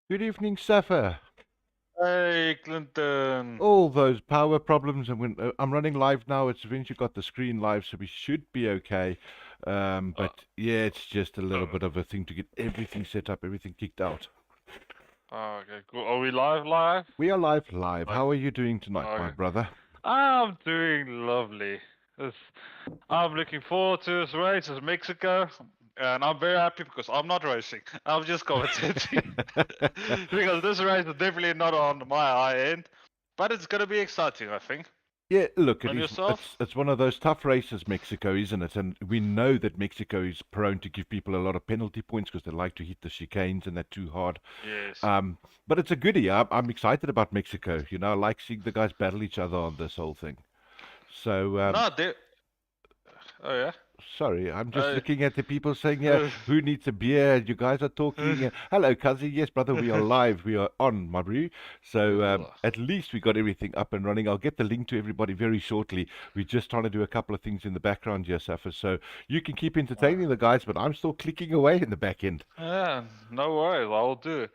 Good evening, Safa. Hey, Clinton. All those power problems, and I'm running live now. It's eventually got the screen live, so we should be okay. Uh, But yeah, it's just a little uh, bit of a thing to get everything set up, everything kicked out. okay, cool. Are we live? Live? We are live, live. Like, How are you doing tonight, my okay. brother? I'm doing lovely. This, I'm looking forward to this race. It's Mexico, and I'm very happy because I'm not racing. I'm just commentating because this race is definitely not on my high end, but it's gonna be exciting, I think. Yeah, look, it And is. yourself? It's one of those tough races, Mexico, isn't it? And we know that Mexico is prone to give people a lot of penalty points because they like to hit the chicanes and they're too hard. Yes. Um, but it's a goodie. I'm excited about Mexico. I like seeing the guys battle each other on this whole thing. So, No, they. Oh yeah. sorry, I'm just Uh, looking at the people saying, yeah, who needs a beer? You guys are talking. Hello, Kazi. Yes, brother, we are live. We are on, my bro. So, at least we got everything up and running. I'll get the link to everybody very shortly. We're just trying to do a couple of things in the background here, Safa. So you can keep entertaining the guys, but I'm still clicking away in the back end. yeah, no worries. I'll do.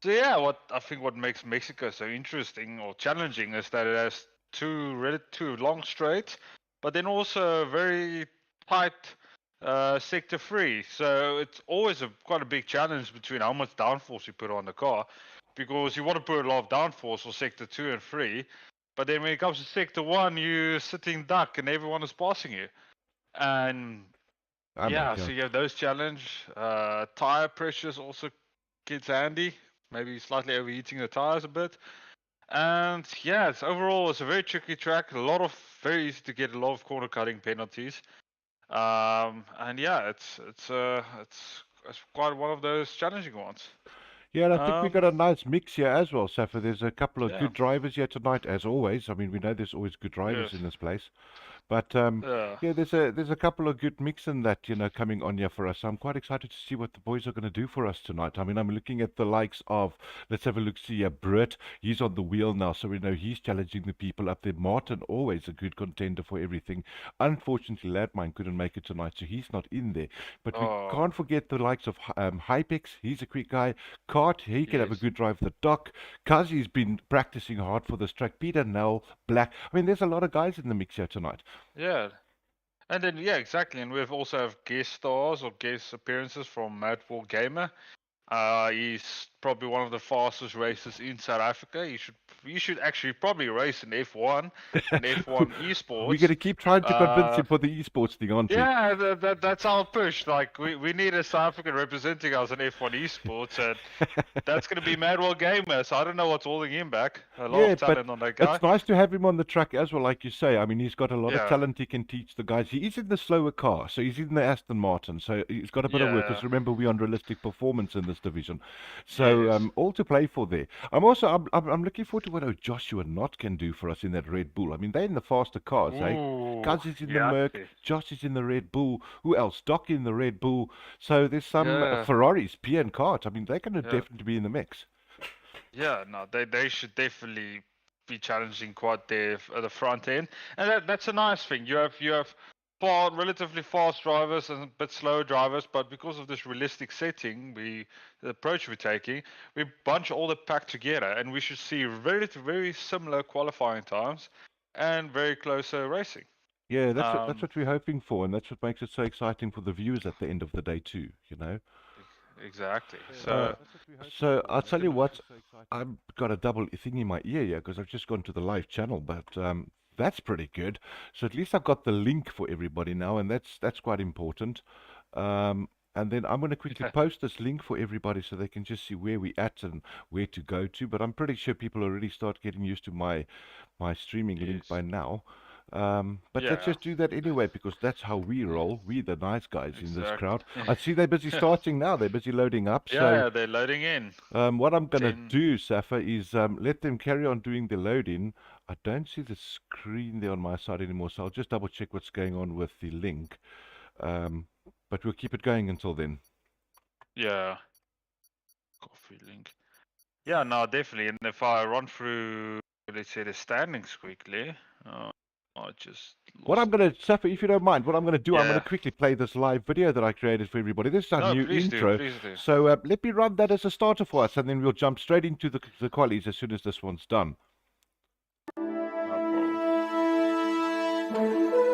So yeah, what makes Mexico so interesting or challenging is that it has two long straights, but then also a very tight sector free. So it's always quite a big challenge between how much downforce you put on the car, because you want to put a lot of downforce for sector 2 and 3, but then when it comes to sector 1, you're sitting duck and everyone is passing you. And Oh my yeah, so God. you have those challenge. Tire pressures also gets handy. Maybe slightly overheating the tires a bit. And yeah, it's a very tricky track. A lot of very easy to get a lot of corner cutting penalties. And yeah, it's quite one of those challenging ones. Yeah, and I think we got Um, a nice mix here as well, Safa. There's a couple of yeah, good drivers here tonight, as always. I mean, we know there's always good drivers yes, in this place. But yeah. yeah, there's a couple of good mix in that, coming on here for us. So I'm quite excited to see what the boys are going to do for us tonight. I mean, I'm looking at the likes of, let's have a look, see Britt. He's on the wheel now, so we know he's challenging the people up there. Martin, always a good contender for everything. Unfortunately, Ladmine couldn't make it tonight, so he's not in there. But we Oh, can't forget the likes of Hypex. He's a quick guy. Cart, he can have a yes, good drive. The Doc, Kazi's been practicing hard for this track. Peter Nell, Black. I mean, there's a lot of guys in the mix here tonight. yeah. And then yeah, exactly. And we've also have guest stars or guest appearances from Madball Gamer. He's probably one of the fastest racers in South Africa. You should actually probably race in F1 and F1 We're esports. going to keep trying to convince Uh, him for the esports thing, aren't we? yeah, that's our push. Like we need a South African representing us in F1 esports, and that's going to be Madwell Gamer. So I don't know what's holding him back. A lot Yeah, of but talent on that guy. it's nice to have him on the track as well, like you say. I mean, he's got a lot of Yeah, talent. He can teach the guys. He is in the slower car, so he's in the Aston Martin, so he's got a bit of work. yeah, Because remember, we're on realistic performance in this division, so yes. all to play for there. I'm looking forward to what Joshua Knott can do for us in that Red Bull. I mean, they're in the faster cars, eh? Ooh, Cuz is in the yeah, Merc, Josh is in the Red Bull. Who else? Doc in the Red Bull. So there's some yeah, Ferraris, P and Kart. I mean, they're going to yeah. definitely be in the mix. Yeah, no, they should definitely be challenging quite there at the front end, and that's a nice thing. You have relatively fast drivers and a bit slower drivers, but because of this realistic setting, the approach we're taking, we bunch all the pack together, and we should see very similar qualifying times and very closer racing. Yeah, that's Um, what we're hoping for, and that's what makes it so exciting for the viewers at the end of the day too. exactly. Uh, So so I'll it's tell gonna. you what, I've got a double thing in my ear here because I've just gone to the live channel, but that's pretty good. So at least I've got the link for everybody now, and that's quite important. Um, and then I'm going to quickly post this link for everybody so they can just see where we at and where to go to. But I'm pretty sure people already start getting used to my streaming link by Yes. now. But let's Yeah. just do that anyway because that's how we roll. We the nice guys in this Exactly. crowd. I see they're busy starting now. They're busy loading up. So Yeah, they're loading in. what I'm gonna 10. do, Safa, is let them carry on doing the loading. I don't see the screen there on my side anymore, so I'll just double check what's going on with the link. Um, but we'll keep it going until then. Yeah, coffee link. Yeah, no, definitely. And if I run through, let's say, the standings quickly, I just What I'm lost. going to, Safa, if you don't mind, what I'm going to do, I'm going Yeah. to quickly play this live video that I created for everybody. This is our No, new please do. intro. Please do. So let me run that as a starter for us, and then we'll jump straight into the qualies as soon as this one's done. No problem.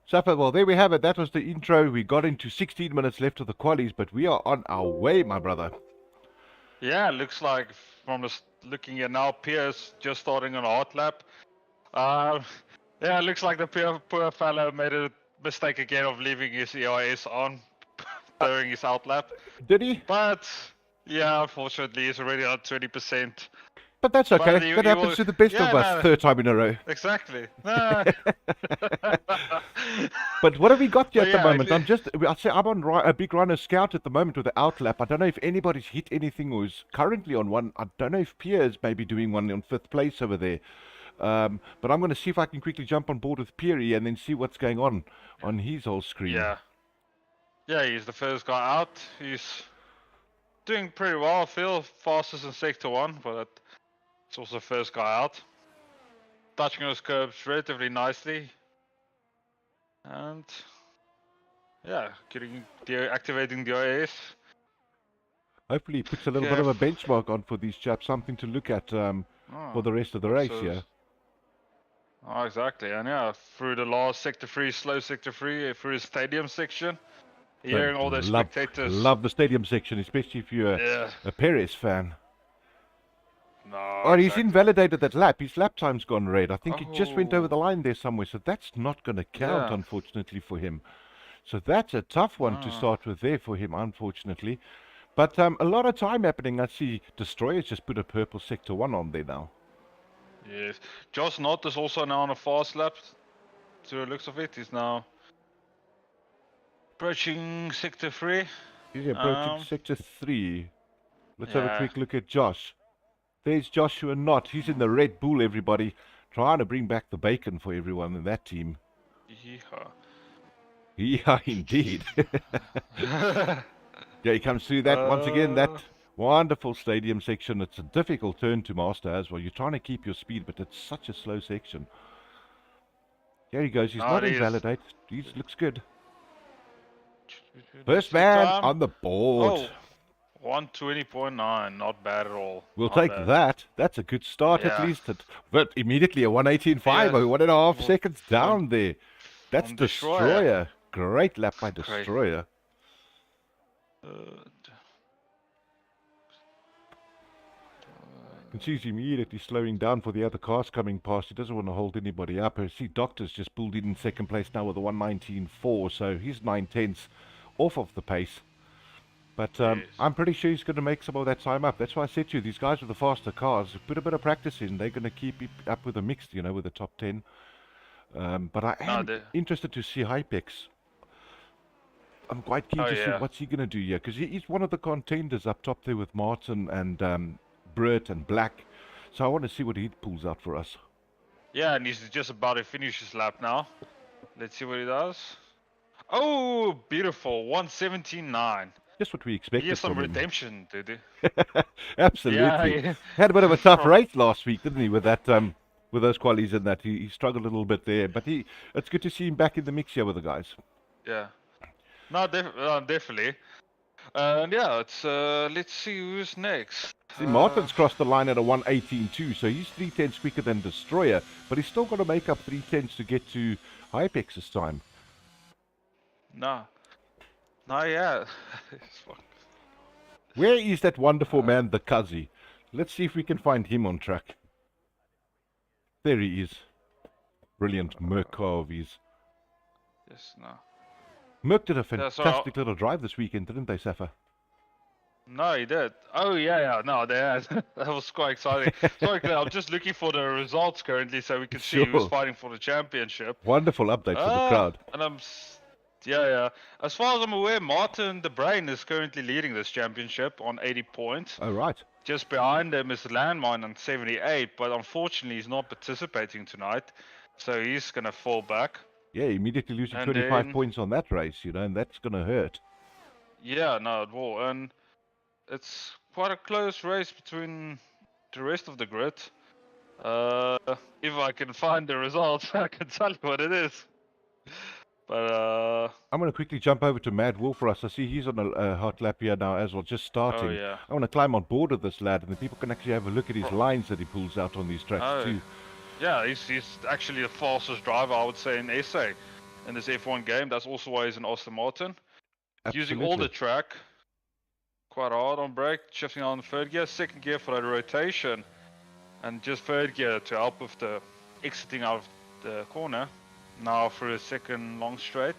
Safa, well, there we have it. That was the intro. We got into 16 minutes left of the qualies, but we are on our way, my brother. Yeah, looks like from looking at now, Pierce just starting on a hot lap. Yeah, looks like the poor fellow made a mistake again of leaving his EIS on during his out lap. Did he? But yeah, unfortunately, he's already on 20%. But that's okay. But that happens to the best of us, no, third time in a row. exactly. No. But what have we got here But at the yeah, moment? actually- I'm on a big runner scout at the moment with the outlap. I don't know if anybody's hit anything or is currently on one. I don't know if Pierre's maybe doing one on 5th place over there. But I'm going to see if I can quickly jump on board with Pierre and then see what's going on his whole screen. Yeah. Yeah, he's the first guy out. He's doing pretty well, I feel. Fastest in Sector 1, but it's also first guy out. Touching those curbs relatively nicely. And yeah, activating the IAS. Hopefully he puts a little bit of a benchmark on for these chaps, something to look at for the rest of the race, yeah. Oh, exactly. And yeah, through the last Sector 3, slow Sector 3, through the stadium section, hearing all the spectators. Love the stadium section, especially if you're a Perez fan. No, oh, exactly. He's invalidated that lap. His lap time's gone red. I think he just went over the Oh. line there somewhere, so that's not going to count, unfortunately, for him. So that's a tough one to start with there for him, unfortunately. But a lot of time happening. I see Destroyer's just put a purple Sector 1 on there now. Yes. Josh Knott is also now on a fast lap. To the looks of it, he's now approaching Sector 3. He's approaching Sector 3. Let's have a quick look at Josh. There's Joshua Knott. He's in the Red Bull, everybody. Trying to bring back the bacon for everyone in that team. Yeehaw. Yeah, indeed. Yeah, he comes through that once again. That Wonderful stadium section. It's a difficult turn to master as well. You're trying to keep your speed, but it's such a slow section. Here he goes. He's No, not it is. invalidate. He looks good. Let's First see man time. on the board. Oh, 120.9. Not bad at all. We'll Not take bad. that. That's a good start at Yeah. least. But immediately a 118.5, Yeah. 1.5 Well, seconds from down there. That's Destroyer. Destroyer. Great lap by Great. Destroyer. Uh, You can see he's immediately slowing down for the other cars coming past. He doesn't want to hold anybody up. I see Doctor's just pulled in second place now with a 119.4, so he's 9 tenths off of the pace. But yes. I'm pretty sure he's going to make some of that time up. That's why I said to you, these guys with the faster cars, put a bit of practice in. They're going to keep it up with the mixed, with the top 10. But I am interested to see Hypex. I'm quite keen to see what's he going to do here, because he's one of the contenders up top there with Martin and Britt and Black. So I want to see what he pulls out for us. Yeah, and he's just about to finish his lap now. Let's see what he does. Oh, beautiful. 117.9. Just what we expected He has some from him. redemption, dude. Absolutely. Yeah. Had a bit of a tough race last week, didn't he, with that with those qualities and that. He struggled a little bit there, but it's good to see him back in the mix here with the guys. Yeah. No, definitely. And yeah, it's let's see who's next. See, Martin's crossed the line at a 118.2, so he's 3 tenths quicker than Destroyer, but he's still got to make up 3 tenths to get to Hypex this time. No, yeah. Where is that wonderful man, the Kazi? Let's see if we can find him on track. There he is. Brilliant Merc car of his. Yes, no. Merc did a fantastic little drive this weekend, didn't they, Safa? No, he did. Oh, yeah. No, that was quite exciting. Sorry, Claire, I'm just looking for the results currently so we can see who's fighting for the championship. Wonderful update for the crowd. And yeah. As far as I'm aware, Martin the Brain is currently leading this championship on 80 points. Oh, right. Just behind him is Landmine on 78, but unfortunately he's not participating tonight, so he's going to fall back. Yeah, immediately losing 25 points on that race, and that's going to hurt. Yeah, no, it will. And it's quite a close race between the rest of the grid. If I can find the results, I can tell you what it is. But I'm going to quickly jump over to Mad Wolf for us. I see he's on a hot lap here now as well, just starting. Oh, yeah. I want to climb on board of this lad, and then people can actually have a look at his lines that he pulls out on these tracks too. Yeah, he's actually the fastest driver, I would say, in SA in this F1 game. That's also why he's in Aston Martin. Absolutely. Using all the track, quite hard on brake, shifting on third gear, second gear for that rotation, and just third gear to help with the exiting out of the corner. Now for a second long straight.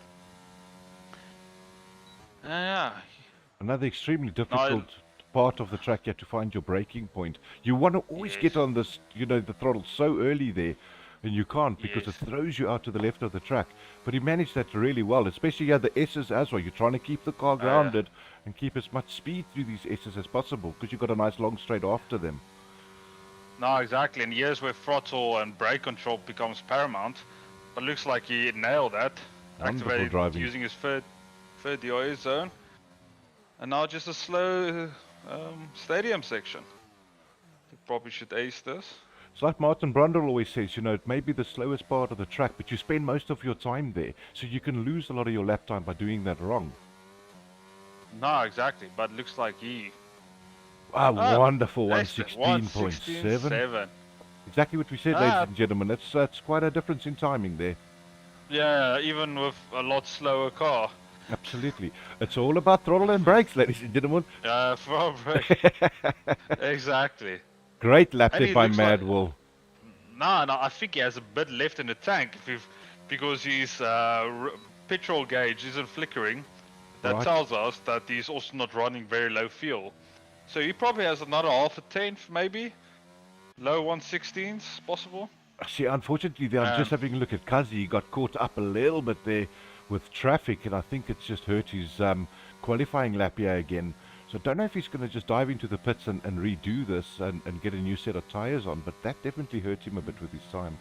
Yeah. Another extremely difficult part of the track here to find your braking point. You want to always get on this, the throttle so early there, and you can't because it throws you out to the left of the track. But he managed that really well, especially here the S's as well. You're trying to keep the car grounded and keep as much speed through these S's as possible because you've got a nice long straight after them. No, exactly. In years where throttle and brake control becomes paramount, but looks like he nailed that. Activated driving using his third DRS zone. And now just a slow stadium section. He probably should ace this. It's like Martin Brundle always says, it may be the slowest part of the track, but you spend most of your time there. So you can lose a lot of your lap time by doing that wrong. No, exactly. But it looks like he... wonderful 116.7. Exactly what we said, ladies and gentlemen. That's quite a difference in timing there. Yeah, even with a lot slower car. Absolutely. It's all about throttle and brakes, ladies and gentlemen. Yeah, throttle brake. Exactly. Great lap there by Mad Wolf. No, I think he has a bit left in the tank because his petrol gauge isn't flickering. That tells us that he's also not running very low fuel. So he probably has another half a tenth, maybe. Low 116s, possible. See, unfortunately, I'm just having a look at Kazi. He got caught up a little bit there with traffic, and I think it's just hurt his qualifying lap here again. So I don't know if he's going to just dive into the pits and redo this and get a new set of tyres on, but that definitely hurt him a bit with his time.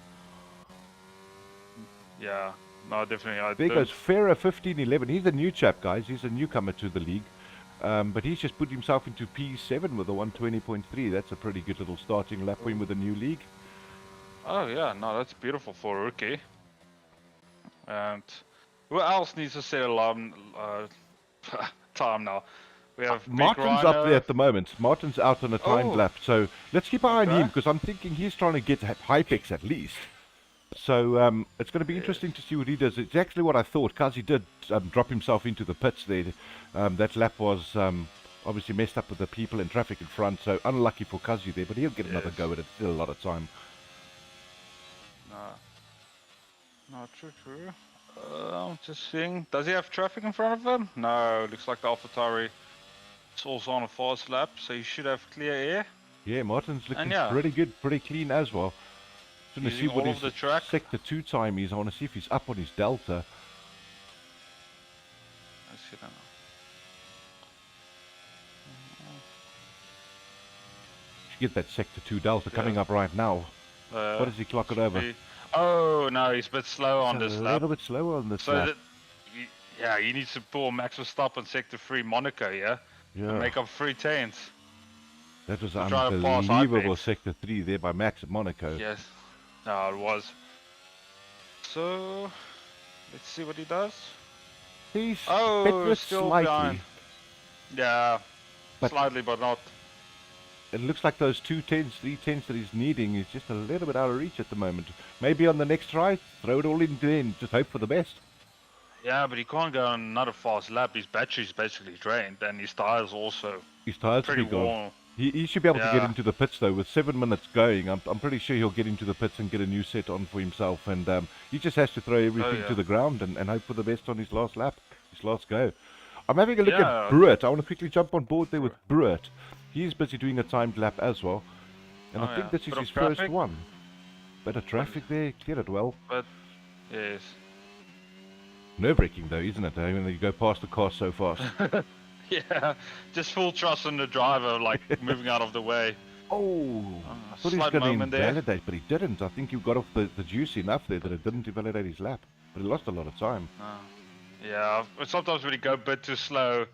Yeah, no, definitely. There goes Farah 1511. He's a new chap, guys. He's a newcomer to the league. But he's just put himself into P7 with a 120.3. That's a pretty good little starting lap win with a new league. Oh yeah, no, that's beautiful for a rookie. And who else needs to set alarm time now? We have Big Martin's up there Rhino. at the moment. Martin's out on a timed Oh, lap, so let's keep an eye on him okay. because I'm thinking he's trying to get Hypex at least. So it's going to be Yes. interesting to see what he does. It's actually what I thought. Kazi did drop himself into the pits there. That lap was obviously messed up with the people and traffic in front, so unlucky for Kazi there, but he'll get another Yes. go at it. Still a lot of time. No, true. Just seeing. Does he have traffic in front of him? No, looks like the AlphaTauri is also on a fast lap, so he should have clear air. Yeah, Martin's looking yeah. pretty good, pretty clean as well. Just want to see Using what all his of the track. sector 2 time is. I want to see if he's up on his delta. Let's see that now. Should get that sector 2 delta coming up right now. What does he clock it over? Oh no, he's a bit slow on this A lap. little bit slower on this So lap. that, yeah, he needs to pull Max Verstappen sector 3 Monaco, yeah? Yeah. And make up 3 tenths. That was to try to pass unbelievable Hypex. sector 3 there by Max at Monaco. Yes. No, it was. So, let's see what he does. He's Oh, better still slightly. behind. Yeah, But- slightly, but not. It looks like those 2 tenths, 3 tenths that he's needing is just a little bit out of reach at the moment. Maybe on the next try, throw it all in there and just hope for the best. Yeah, but he can't go on another fast lap. His battery's basically drained, and his tires also His tires pretty will be gone. warm. He should be able to get Yeah. into the pits though. With 7 minutes going, I'm pretty sure he'll get into the pits and get a new set on for himself. And he just has to throw everything yeah. to the ground and hope for the best on his last lap, his last go. I'm having a look Yeah. at Brewitt. I want to quickly jump on board there with Brewitt. He's busy doing a timed lap as well. And I think this is Bit of his first traffic. one. Bit of traffic there, cleared it well. But, yes. Nerve-wracking though, isn't it? I mean, you go past the car so fast. Yeah, just full trust in the driver, like moving out of the way. Oh, I thought he was Slight going to moment there. invalidate, but he didn't. I think he got off the juice enough there that it didn't invalidate his lap. But he lost a lot of time. Yeah, but sometimes when you go a bit too slow,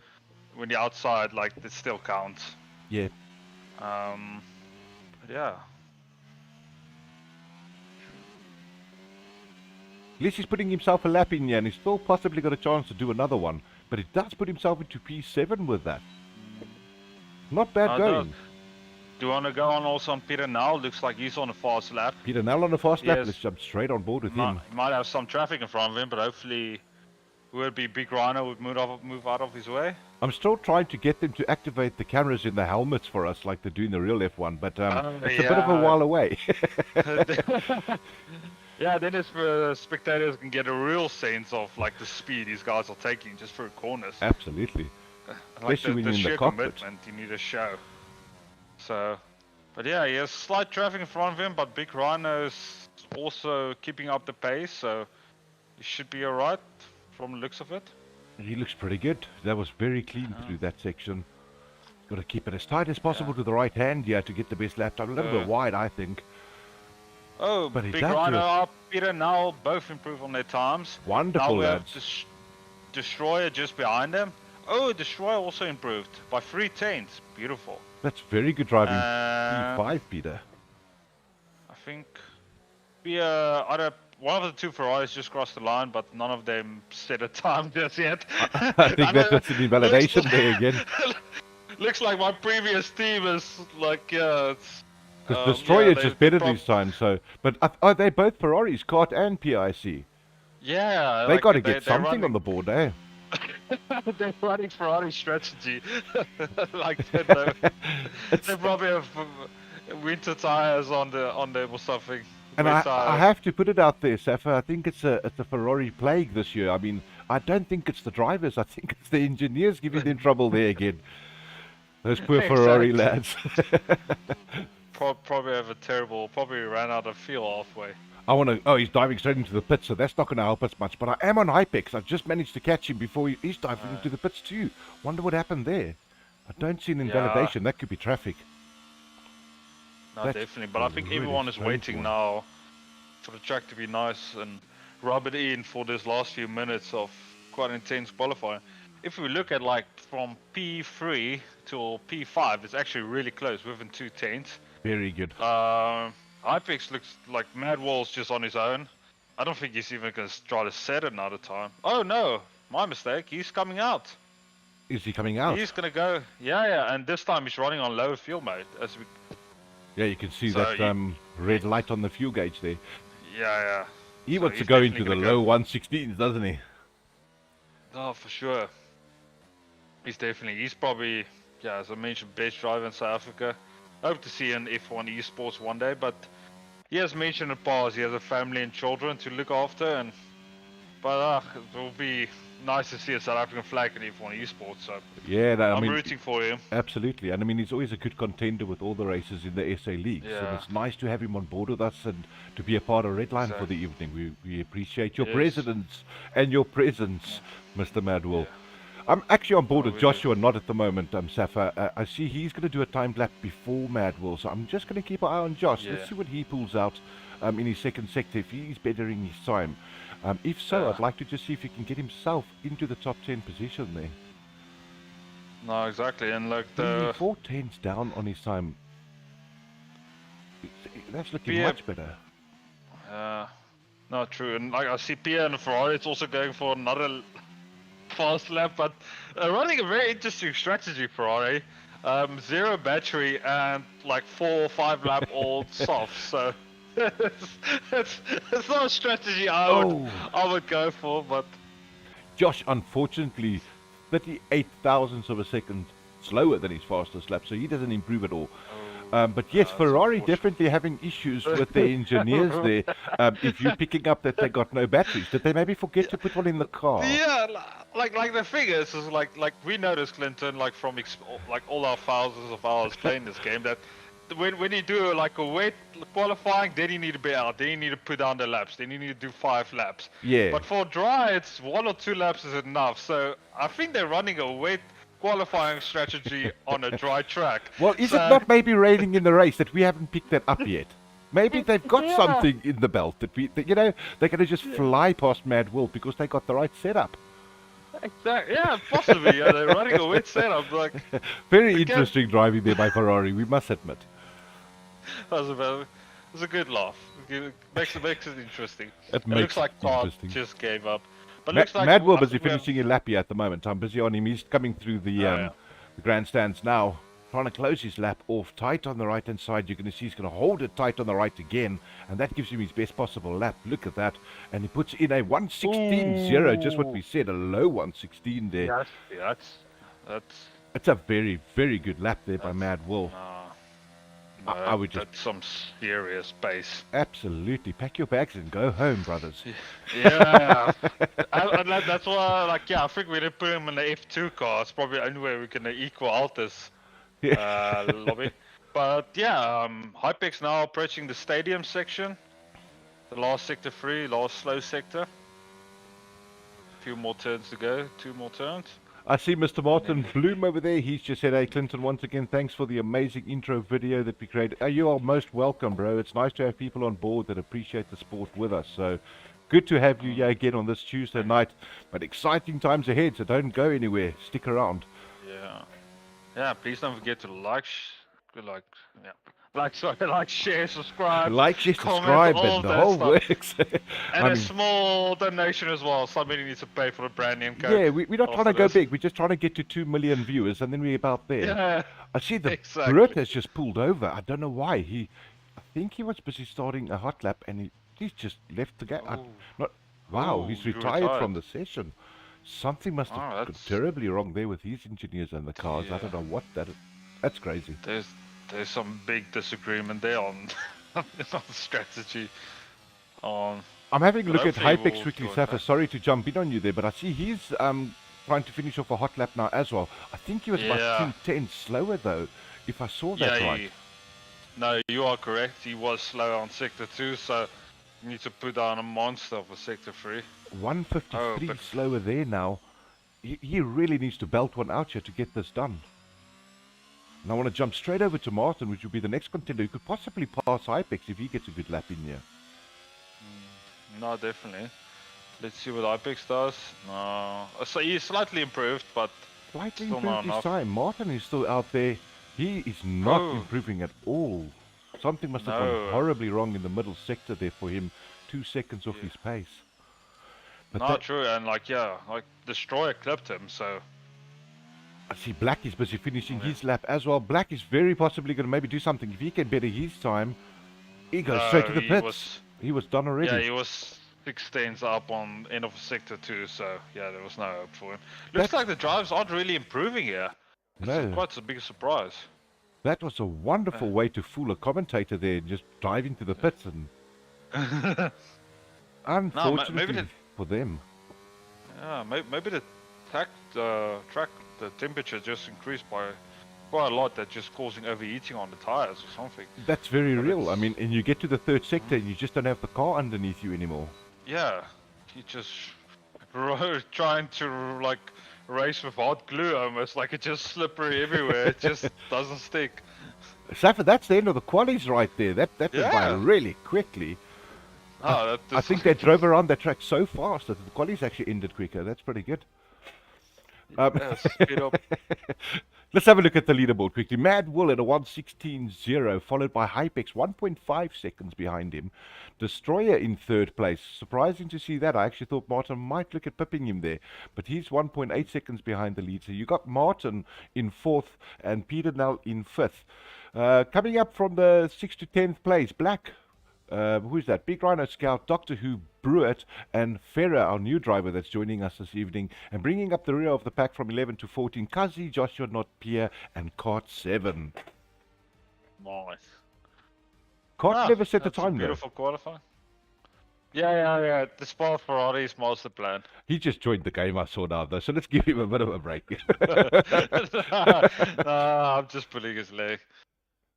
when you're outside, like, it still counts. Yeah. But yeah. At least he's putting himself a lap in here, and he's still possibly got a chance to do another one. But he does put himself into P7 with that. Not bad going. Do you want to go on also on Peter now? Looks like he's on a fast lap. Peter Nell on a fast lap. Yes. Let's jump straight on board with him. He might have some traffic in front of him, but hopefully, would be Big Rhino would move out of his way. I'm still trying to get them to activate the cameras in the helmets for us like they do in the real F1, but it's a bit of a while away. Yeah, then if spectators can get a real sense of like the speed these guys are taking just through corners. Absolutely. Like Especially when the you're in the sheer cockpit. commitment you need to show. So, but yeah, he has slight traffic in front of him, but Big Rhino's also keeping up the pace, so he should be alright from the looks of it. He looks pretty good. That was very clean through that section. Got to keep it as tight as possible to the right hand, to get the best lap time. A little bit wide, I think. Oh, But he Big does do Rhino it. up, Peter now both improve on their times. Wonderful, Now we lads. have Destroyer just behind them. Oh, Destroyer also improved by 3 tenths. Beautiful. That's very good driving. Uh, P5, Peter. I think either one of the 2 Ferraris just crossed the line, but none of them set a time just yet. I think that's just an invalidation there again. Looks like my previous team is like, it's... Because Destroyer just better prob- this time, so... But are they both Ferraris, kart and PIC? Yeah. They like, got to get they're something on the board, eh? They're running Ferrari strategy. Like they probably have winter tires on them or something. And I have to put it out there, Safa. I think it's a Ferrari plague this year. I mean, I don't think it's the drivers. I think it's the engineers giving them trouble there again. Those poor Ferrari lads. Probably have probably ran out of fuel halfway. Oh, he's diving straight into the pits, so that's not going to help us much. But I am on Hypex. I've just managed to catch him before he's diving into the pits too. Wonder what happened there. I don't see an invalidation. That could be traffic. No, That's definitely. But I think really everyone is strange waiting one. now for the track to be nice and rub it in for this last few minutes of quite intense qualifying. if we look at like from P3 to P5, it's actually really close, within 2 tenths. Very good. Hypix looks like Mad Wall's just on his own. I don't think he's even going to try to set another time. Oh no, my mistake. He's coming out. Is he coming out? He's going to go. Yeah, and this time he's running on low fuel mode. Yeah, you can see So that red light on the fuel gauge there. Yeah. He So wants to he's go into definitely the gonna low go. 116s, doesn't he? Oh, for sure. He's probably, yeah, as I mentioned, best driver in South Africa. Hope to see an F1 esports one day, but he has mentioned in the past he has a family and children to look after, but it will be nice to see a South African flag in F1 esports. So Yeah, no, I I'm mean, rooting for him. absolutely. And I mean, he's always a good contender with all the races in the SA leagues. And Yeah. it's nice to have him on board with us and to be a part of Redline for Exactly. the evening. We appreciate your Yes. presence and your presence, Mr. Madwell. Yeah. I'm actually on board Oh, with we do. Joshua, not at the moment, Safa. I see he's going to do a time lap before Madwell, so I'm just going to keep an eye on Josh. Yeah. Let's see what he pulls out in his second sector, if he's bettering his time. If so, Yeah. I'd like to just see if he can get himself into the top 10 position there. No, exactly, and like Only the 4 tenths down on his time. That's looking Yeah. much better. not true, and like I see Pierre and Ferrari, it's also going for another fast lap, but running a very interesting strategy, Ferrari. Zero battery and like 4 or 5 lap old soft, so it's not a strategy I would go for, but Josh, unfortunately, 38 thousandths of a second slower than his fastest lap, so he doesn't improve at all. But yes, that's Ferrari unfortunate. definitely having issues with their engineers there. If you're picking up that they got no batteries, did they maybe forget to put one in the car? Yeah, like the thing is like we noticed, Clinton, like from like all our thousands of hours playing this game, that when you do like a wet qualifying, then you need to be out, then you need to put down the laps, then you need to do 5 laps. Yeah. But for dry, it's 1 or 2 laps is enough. So I think they're running a wet qualifying strategy on a dry track. Well, is So- it not maybe raining in the race that we haven't picked that up yet? Maybe they've got Yeah. something in the belt that they're going to just fly past Mad Will because they got the right setup. Exactly. Yeah, possibly. Yeah, they're running a wet setup. Like, Very Again- interesting driving there by Ferrari, we must admit. it was a good laugh. It makes it interesting. It It makes looks like it Todd interesting. just gave up. But looks like Madwell I busy think we have- finishing a lap here at the moment. I'm busy on him. He's coming through the yeah. the grandstands now, trying to close his lap off tight on the right hand side. You're going to see he's going to hold it tight on the right again, and that gives him his best possible lap. Look at that, and he puts in a 1:16.0, just what we said, a low 1:16 there. Yeah, that's It's a very, very good lap there by That's- Madwell. no, I would just- that's some serious pace. Absolutely, pack your bags and go home, brothers. Yeah, and that's why, like, yeah, I think we didn't put him in the F2 car. It's probably the only way we can equal out this lobby. But yeah, Hypex now approaching the stadium section, the last sector 3, last slow sector. Few more turns to go, 2 more turns. I see Mr. Martin Bloom over there. He's just said, hey, Clinton, once again, thanks for the amazing intro video that we created. You are most welcome, bro. It's nice to have people on board that appreciate the sport with us. So good to have you here again on this Tuesday night. But exciting times ahead, so don't go anywhere. Stick around. Yeah, please don't forget to like, share, subscribe. Like, share, comment, subscribe, all and of the that whole stuff. works. And I a mean, small donation as well. Somebody needs to pay for the brand name code. yeah, we're not trying to after go this. big. We're just trying to get to 2 million viewers, and then we're about there. Yeah. I see the exactly. Brit has just pulled over. I don't know why. I think he was busy starting a hot lap, and he's just left the game. Wow, Oh, he's he retired from retired. the session. Something must have Oh, gone that's- terribly wrong there with his engineers and the cars. I Yeah. don't know what that is. That's crazy. There's some big disagreement there on on the strategy. I'm having a look at Hopefully Hypex we'll quickly, go with Safa. that. Sorry to jump in on you there, but I see he's trying to finish off a hot lap now as well. I think he was about Yeah. 2 tenths slower though, if I saw that Yeah, right. no, you are correct. He was slow on sector 2, so you need to put down a monster for sector 3. 153 Oh, but- slower there now. He really needs to belt one out here to get this done. And I want to jump straight over to Martin, which will be the next contender who could possibly pass Hypex if he gets a good lap in here. No, definitely. Let's see what Ipex does. No, so he's slightly improved, but Slightly still not improved his enough. time. Martin is still out there. He is not Oh improving at all. Something must have gone no, horribly wrong in the middle sector there for him. 2 seconds off yeah. his pace. But Not that, true, and like yeah, like Destroyer clipped him, so I see Black is busy finishing yeah. his lap as well. Black is very possibly going to maybe do something. If he can better his time, he goes straight to No, the he pits. was He was done yeah, already. he was 16s up on end of sector 2, so yeah, there was no hope for him. Looks That's, like the drives aren't really improving here. It's no, quite a big surprise. that was a wonderful way to fool a commentator there and just dive into the pits. And No, maybe unfortunately the for them, yeah, maybe the track the temperature just increased by quite a lot. That's just causing overheating on the tires or something. that's very But real. I it's mean, and you get to the third sector and you just don't have the car underneath you anymore. yeah, you just trying to like race with hot glue almost, like it's just slippery everywhere. It just doesn't stick. Safa, that's the end of the qualies right there. That went by Yeah. really quickly. Oh, I think they drove around that track so fast that the qualies actually ended quicker. That's pretty good. Yeah, speed up. Let's have a look at the leaderboard quickly. Mad Wool at a 1:16.0, followed by Hypex 1.5 seconds behind him. Destroyer in third place. Surprising to see that. I actually thought Martin might look at pipping him there, but he's 1.8 seconds behind the lead. So you got Martin in fourth and Peter Nell in fifth. Coming up from the 6th to 10th place, Black. Who's that? Big Rhino Scout, Doctor Who, Brewitt, and Ferrer, our new driver that's joining us this evening. And bringing up the rear of the pack from 11 to 14, Kazi, Joshua Not Pierre, and Cart 7. Nice. Cart never set a That's time though. beautiful qualifying. Yeah. The Spa Ferrari's master plan. He just joined the game, I saw now though, so let's give him a bit of a break. I'm just pulling his leg.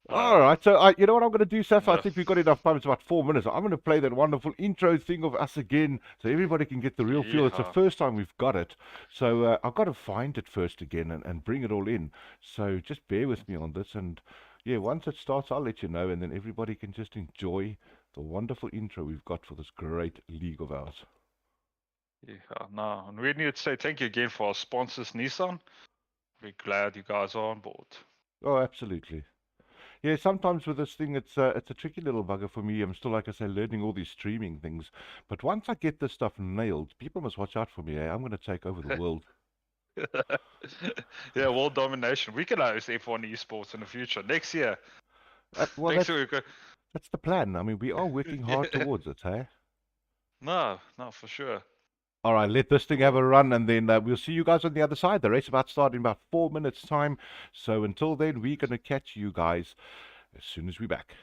All right, so you know what I'm going to do, Saf? I Yeah. think we've got enough time. It's about 4 minutes. I'm going to play that wonderful intro thing of us again, so everybody can get the real feel. It's the Yeehaw. first time we've got it, so I've got to find it first again and bring it all in. So just bear with me on this, and yeah, once it starts, I'll let you know, and then everybody can just enjoy the wonderful intro we've got for this great league of ours. Yeah, no, and we need to say thank you again for our sponsors, Nissan. We're glad you guys are on board. Oh, absolutely. Yeah, sometimes with this thing, it's a tricky little bugger for me. I'm still, like I say, learning all these streaming things. But once I get this stuff nailed, people must watch out for me. Eh? I'm going to take over the world. Yeah, world domination. We can host F1 esports in the future. Next year. Well, Next year we go. that's the plan. I mean, we are working hard Yeah. towards it, hey? No, for sure. All right, let this thing have a run, and then we'll see you guys on the other side. The race about to start in about 4 minutes' time. So until then, we're going to catch you guys as soon as we're back.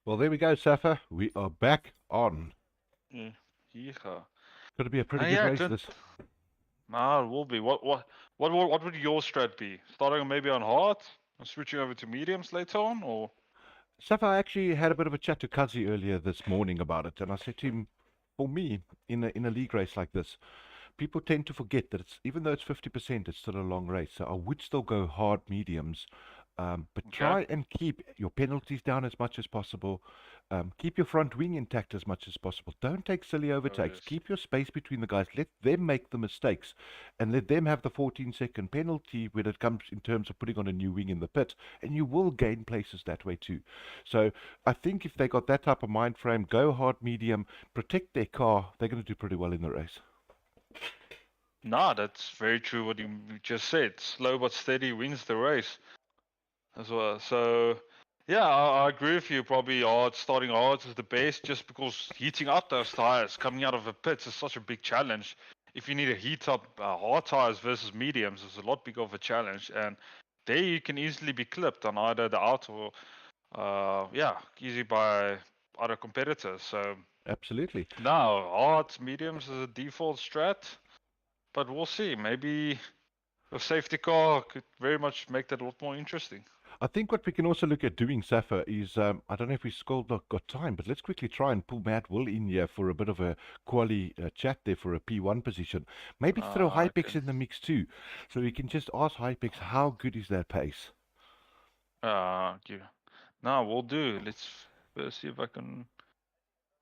Well, there we go, Safa. We are back on. Yeah. Yeehaw. Going to be a pretty good Yeah, race, Clint. this. Nah, it will be. What would your strat be? Starting maybe on hard and switching over to mediums later on, or? Safa, I actually had a bit of a chat to Kazi earlier this morning about it, and I said to him, for me, in a league race like this, people tend to forget that it's even though it's 50%, it's still a long race. So I would still go hard mediums, but Okay. try and keep your penalties down as much as possible. Keep your front wing intact as much as possible. Don't take silly Oh overtakes. yes. Keep your space between the guys. Let them make the mistakes, and let them have the 14-second penalty when it comes in terms of putting on a new wing in the pit, and you will gain places that way too. So I think if they got that type of mind frame, go hard medium, protect their car, they're going to do pretty well in the race. Nah, that's very true what you just said. Slow but steady wins the race as well. So, yeah, I agree with you. Probably hard, starting hard is the best just because heating up those tires coming out of the pits is such a big challenge. If you need to heat up hard tires versus mediums, it's a lot bigger of a challenge. And there you can easily be clipped on either the out or, yeah, easy by other competitors. So, Absolutely. now, hard, mediums is a default strat. But we'll see. Maybe a safety car could very much make that a lot more interesting. I think what we can also look at doing, Safa, is I don't know if we still got time, but let's quickly try and pull Matt Will in here for a bit of a quali chat there for a P1 position. Maybe throw Okay. Hypex in the mix too, so we can just ask Hypex how good is that pace. Okay. Now we'll do. Let's first see if I can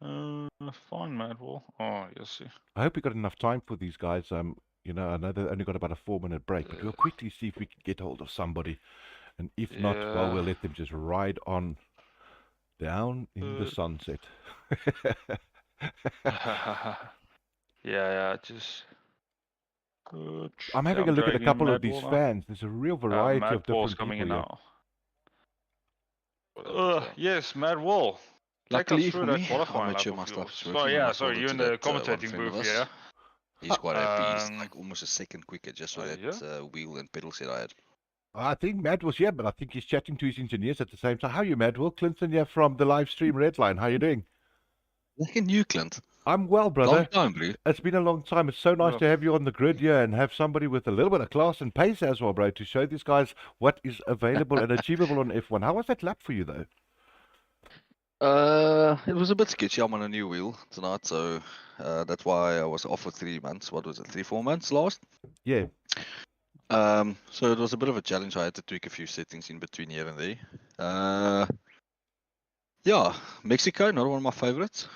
find Madwall. Oh, yes. See. I hope we got enough time for these guys. I know they've only got about a 4-minute break, but we'll quickly see if we can get hold of somebody. And if not, well, Yeah. we'll let them just ride on down in the Uh, sunset. yeah. Just. Uh, I'm yeah, having a I'm look at a dragging couple of these Madwall now. fans. There's a real variety of Madwall's different coming people in here. now. Yes, Madwall. Take us Luckily through for that me, I qualifying made lap sure of my stuff yours. is So working when yeah, I sorry, sold it you're to in the that one commentating friend of booth, us. yeah? He's quite happy. He's Um, like almost a second quicker just for yeah. that wheel and pedal set I had. I think Matt was here, but I think he's chatting to his engineers at the same time. How are you, Matt? Will Clinton here from the live stream Redline. How you doing? Like a new Clint. I'm well, Long brother. time, bro. It's been a long time. It's so nice Oh, to have you on the grid here and have somebody with a little bit of class and pace as well, bro, to show these guys what is available and achievable on F1. How was that lap for you, though? It was a bit sketchy. I'm on a new wheel tonight, so that's why I was off for 3 months. What was it, 3, 4 months last? Yeah, So it was a bit of a challenge. I had to tweak a few settings in between here and there. Yeah, Mexico, not one of my favorites.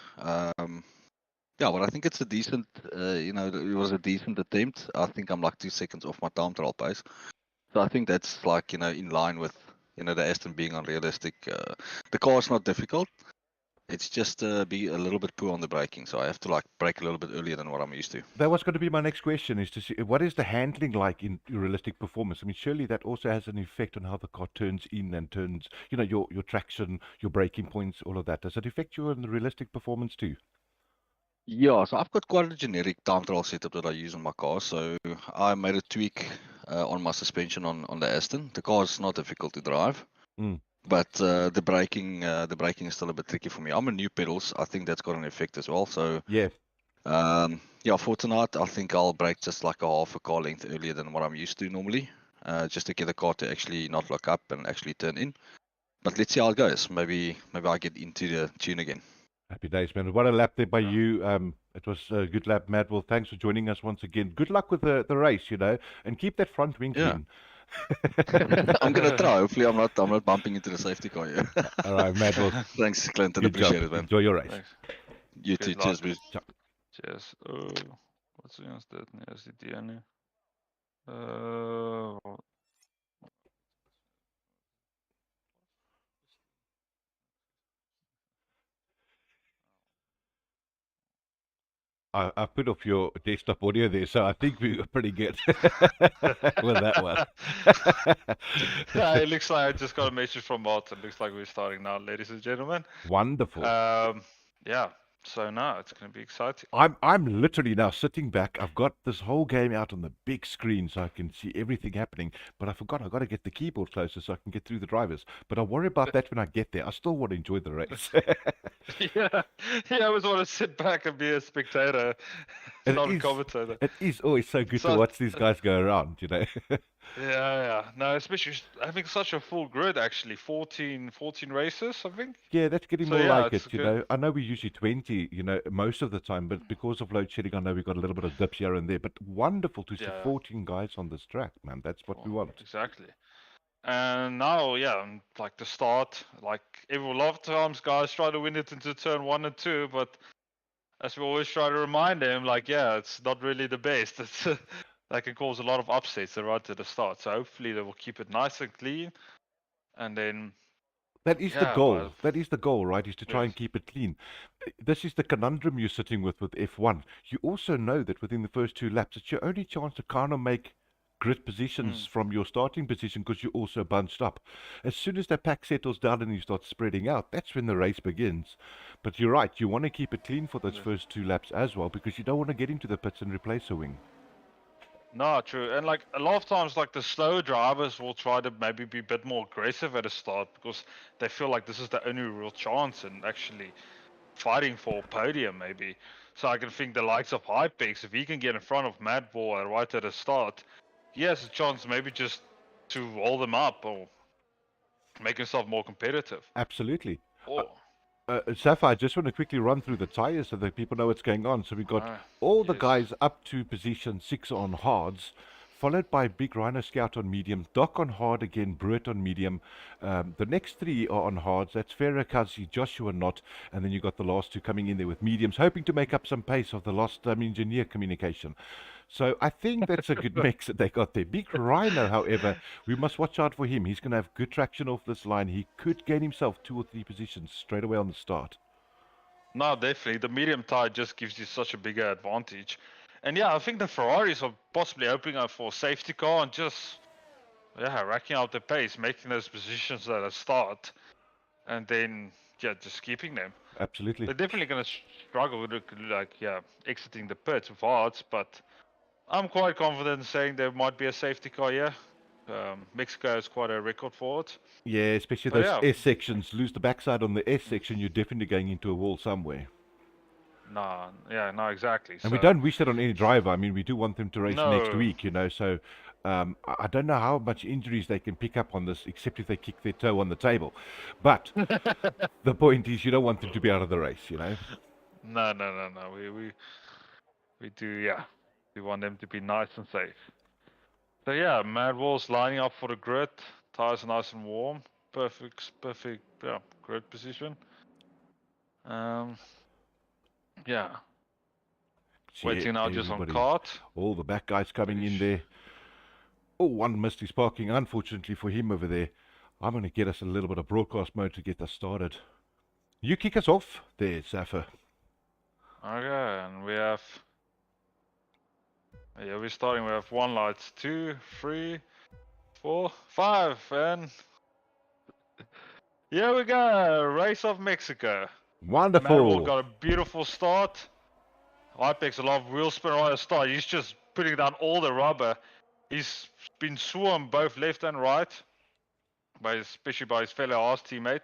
Yeah, but I think it's a decent, it was a decent attempt. I think I'm like 2 seconds off my time trial pace. So I think that's like, in line with, the Aston being unrealistic. The car's not difficult. It's just be a little bit poor on the braking. So I have to like brake a little bit earlier than what I'm used to. that was going to be my next question, is to see what is the handling like in realistic performance? I mean, surely that also has an effect on how the car turns in and turns, your traction, your braking points, all of that. Does it affect you in the realistic performance too? Yeah, so I've got quite a generic time trial setup that I use on my car. So I made a tweak on my suspension on the Aston. The car is not difficult to drive. Mm. But the braking is still a bit tricky for me. I'm a new pedals. I think that's got an effect as well. So Yeah, yeah, for tonight, I think I'll brake just like a half a car length earlier than what I'm used to normally, just to get the car to actually not lock up and actually turn in. But let's see how it goes. Maybe I get into the tune again. happy days, man. What a lap there by yeah. you. It was a good lap, Matt. Well, thanks for joining us once again. Good luck with the race, and keep that front wing Yeah, clean. I'm gonna try. Hopefully, I'm not bumping into the safety car here. All right, Matt. Well, Thanks, Clinton. good job. Appreciate it, man. Enjoy your race. Thanks. You too. Good Cheers, luck. Bruce. Ciao. Cheers. Wat is dit? Nee, is die ene. Uh, I put off your desktop audio there, so I think we were pretty good with that one. yeah, it looks like I just got a message from Martin. Looks like we're starting now, ladies and gentlemen. Wonderful. Yeah. So now it's going to be exciting. I'm literally now sitting back. I've got this whole game out on the big screen so I can see everything happening. But I forgot I've got to get the keyboard closer so I can get through the drivers. But I'll worry about that when I get there. I still want to enjoy the race. Yeah, yeah. I always want to sit back and be a spectator, And not a commentator. it is always so good to So watch these guys go around, you know. yeah. No, especially having such a full grid. Actually, 14 races, I think. Yeah, that's getting So more yeah, like it's it, you good. know. I know we usually 20, you know, most of the time, but because of load shedding, I know we've got a little bit of dips here and there. But wonderful to see Yeah, 14 guys on this track, man. That's what we want. exactly. And now, yeah, like the start, like a lot of times guys try to win it into turn 1 and 2, but as we always try to remind them, like, yeah, it's not really the best. It's that can cause a lot of upsets right at the start. So hopefully they will keep it nice and clean, and then That is the yeah, goal. but That is the goal, right? Is to try and yes, keep it clean. This is the conundrum you're sitting with F1. You also know that within the first 2 laps, it's your only chance to kind of make grid positions mm, from your starting position because you're also bunched up. As soon as the pack settles down and you start spreading out, that's when the race begins. But you're right, you want to keep it clean for those yes. first 2 laps as well because you don't want to get into the pits and replace a wing. No, true. And like a lot of times, like the slow drivers will try to maybe be a bit more aggressive at the start because they feel like this is the only real chance and actually fighting for a podium maybe. So I can think the likes of Hypex, if he can get in front of Madball right at the start, he has a chance maybe just to hold them up or make himself more competitive. Absolutely. Oh, Sapphire, I just want to quickly run through the tyres so that people know what's going on. So we've got ah, all the yes. guys up to position 6 on hards, followed by Big Rhino Scout on medium, Doc on hard again, Brett on medium. The next 3 are on hards. That's Ferrakazi, Joshua Knott, and then you've got the last 2 coming in there with mediums, hoping to make up some pace of the lost engineer communication. So I think that's a good mix that they got there. Big Rhino, however, we must watch out for him. He's going to have good traction off this line. He could gain himself 2 or 3 positions straight away on the start. No, definitely. The medium tire just gives you such a bigger advantage. And yeah, I think the Ferraris are possibly opening up for a safety car and just racking up the pace, making those positions at the start, and then just keeping them. Absolutely. They're definitely going to struggle with exiting the pits with hards, but I'm quite confident saying there might be a safety car here. Mexico has quite a record for it. Yeah, especially But those yeah, S sections. Lose the backside on the S section, you're definitely going into a wall somewhere. no, exactly. And we So don't wish that on any driver. I mean, we do want them to race next no, week, you know. So I don't know how much injuries they can pick up on this, except if they kick their toe on the table. But the point is, you don't want them to be out of the race, you know. no. We do, yeah. We want them to be nice and safe. So yeah, Mad Wall's lining up for the grid. Tires are nice and warm. Perfect, yeah, grid position. Yeah. See Waiting now just on everybody, cart. all the back guys coming in Ish. there. Oh, one missed his parking, unfortunately for him over there. I'm going to get us a little bit of broadcast mode to get us started. You kick us off there, Zaffer. Okay, and we have. Yeah, we're starting. We have 1 lights, 2, 3, 4, 5, and here we go. Race of Mexico. Madwell Wonderful. got a beautiful start. Hypex a lot of wheel spin right at the start. He's just putting down all the rubber. He's been swarmed both left and right, especially by his fellow Haas teammate.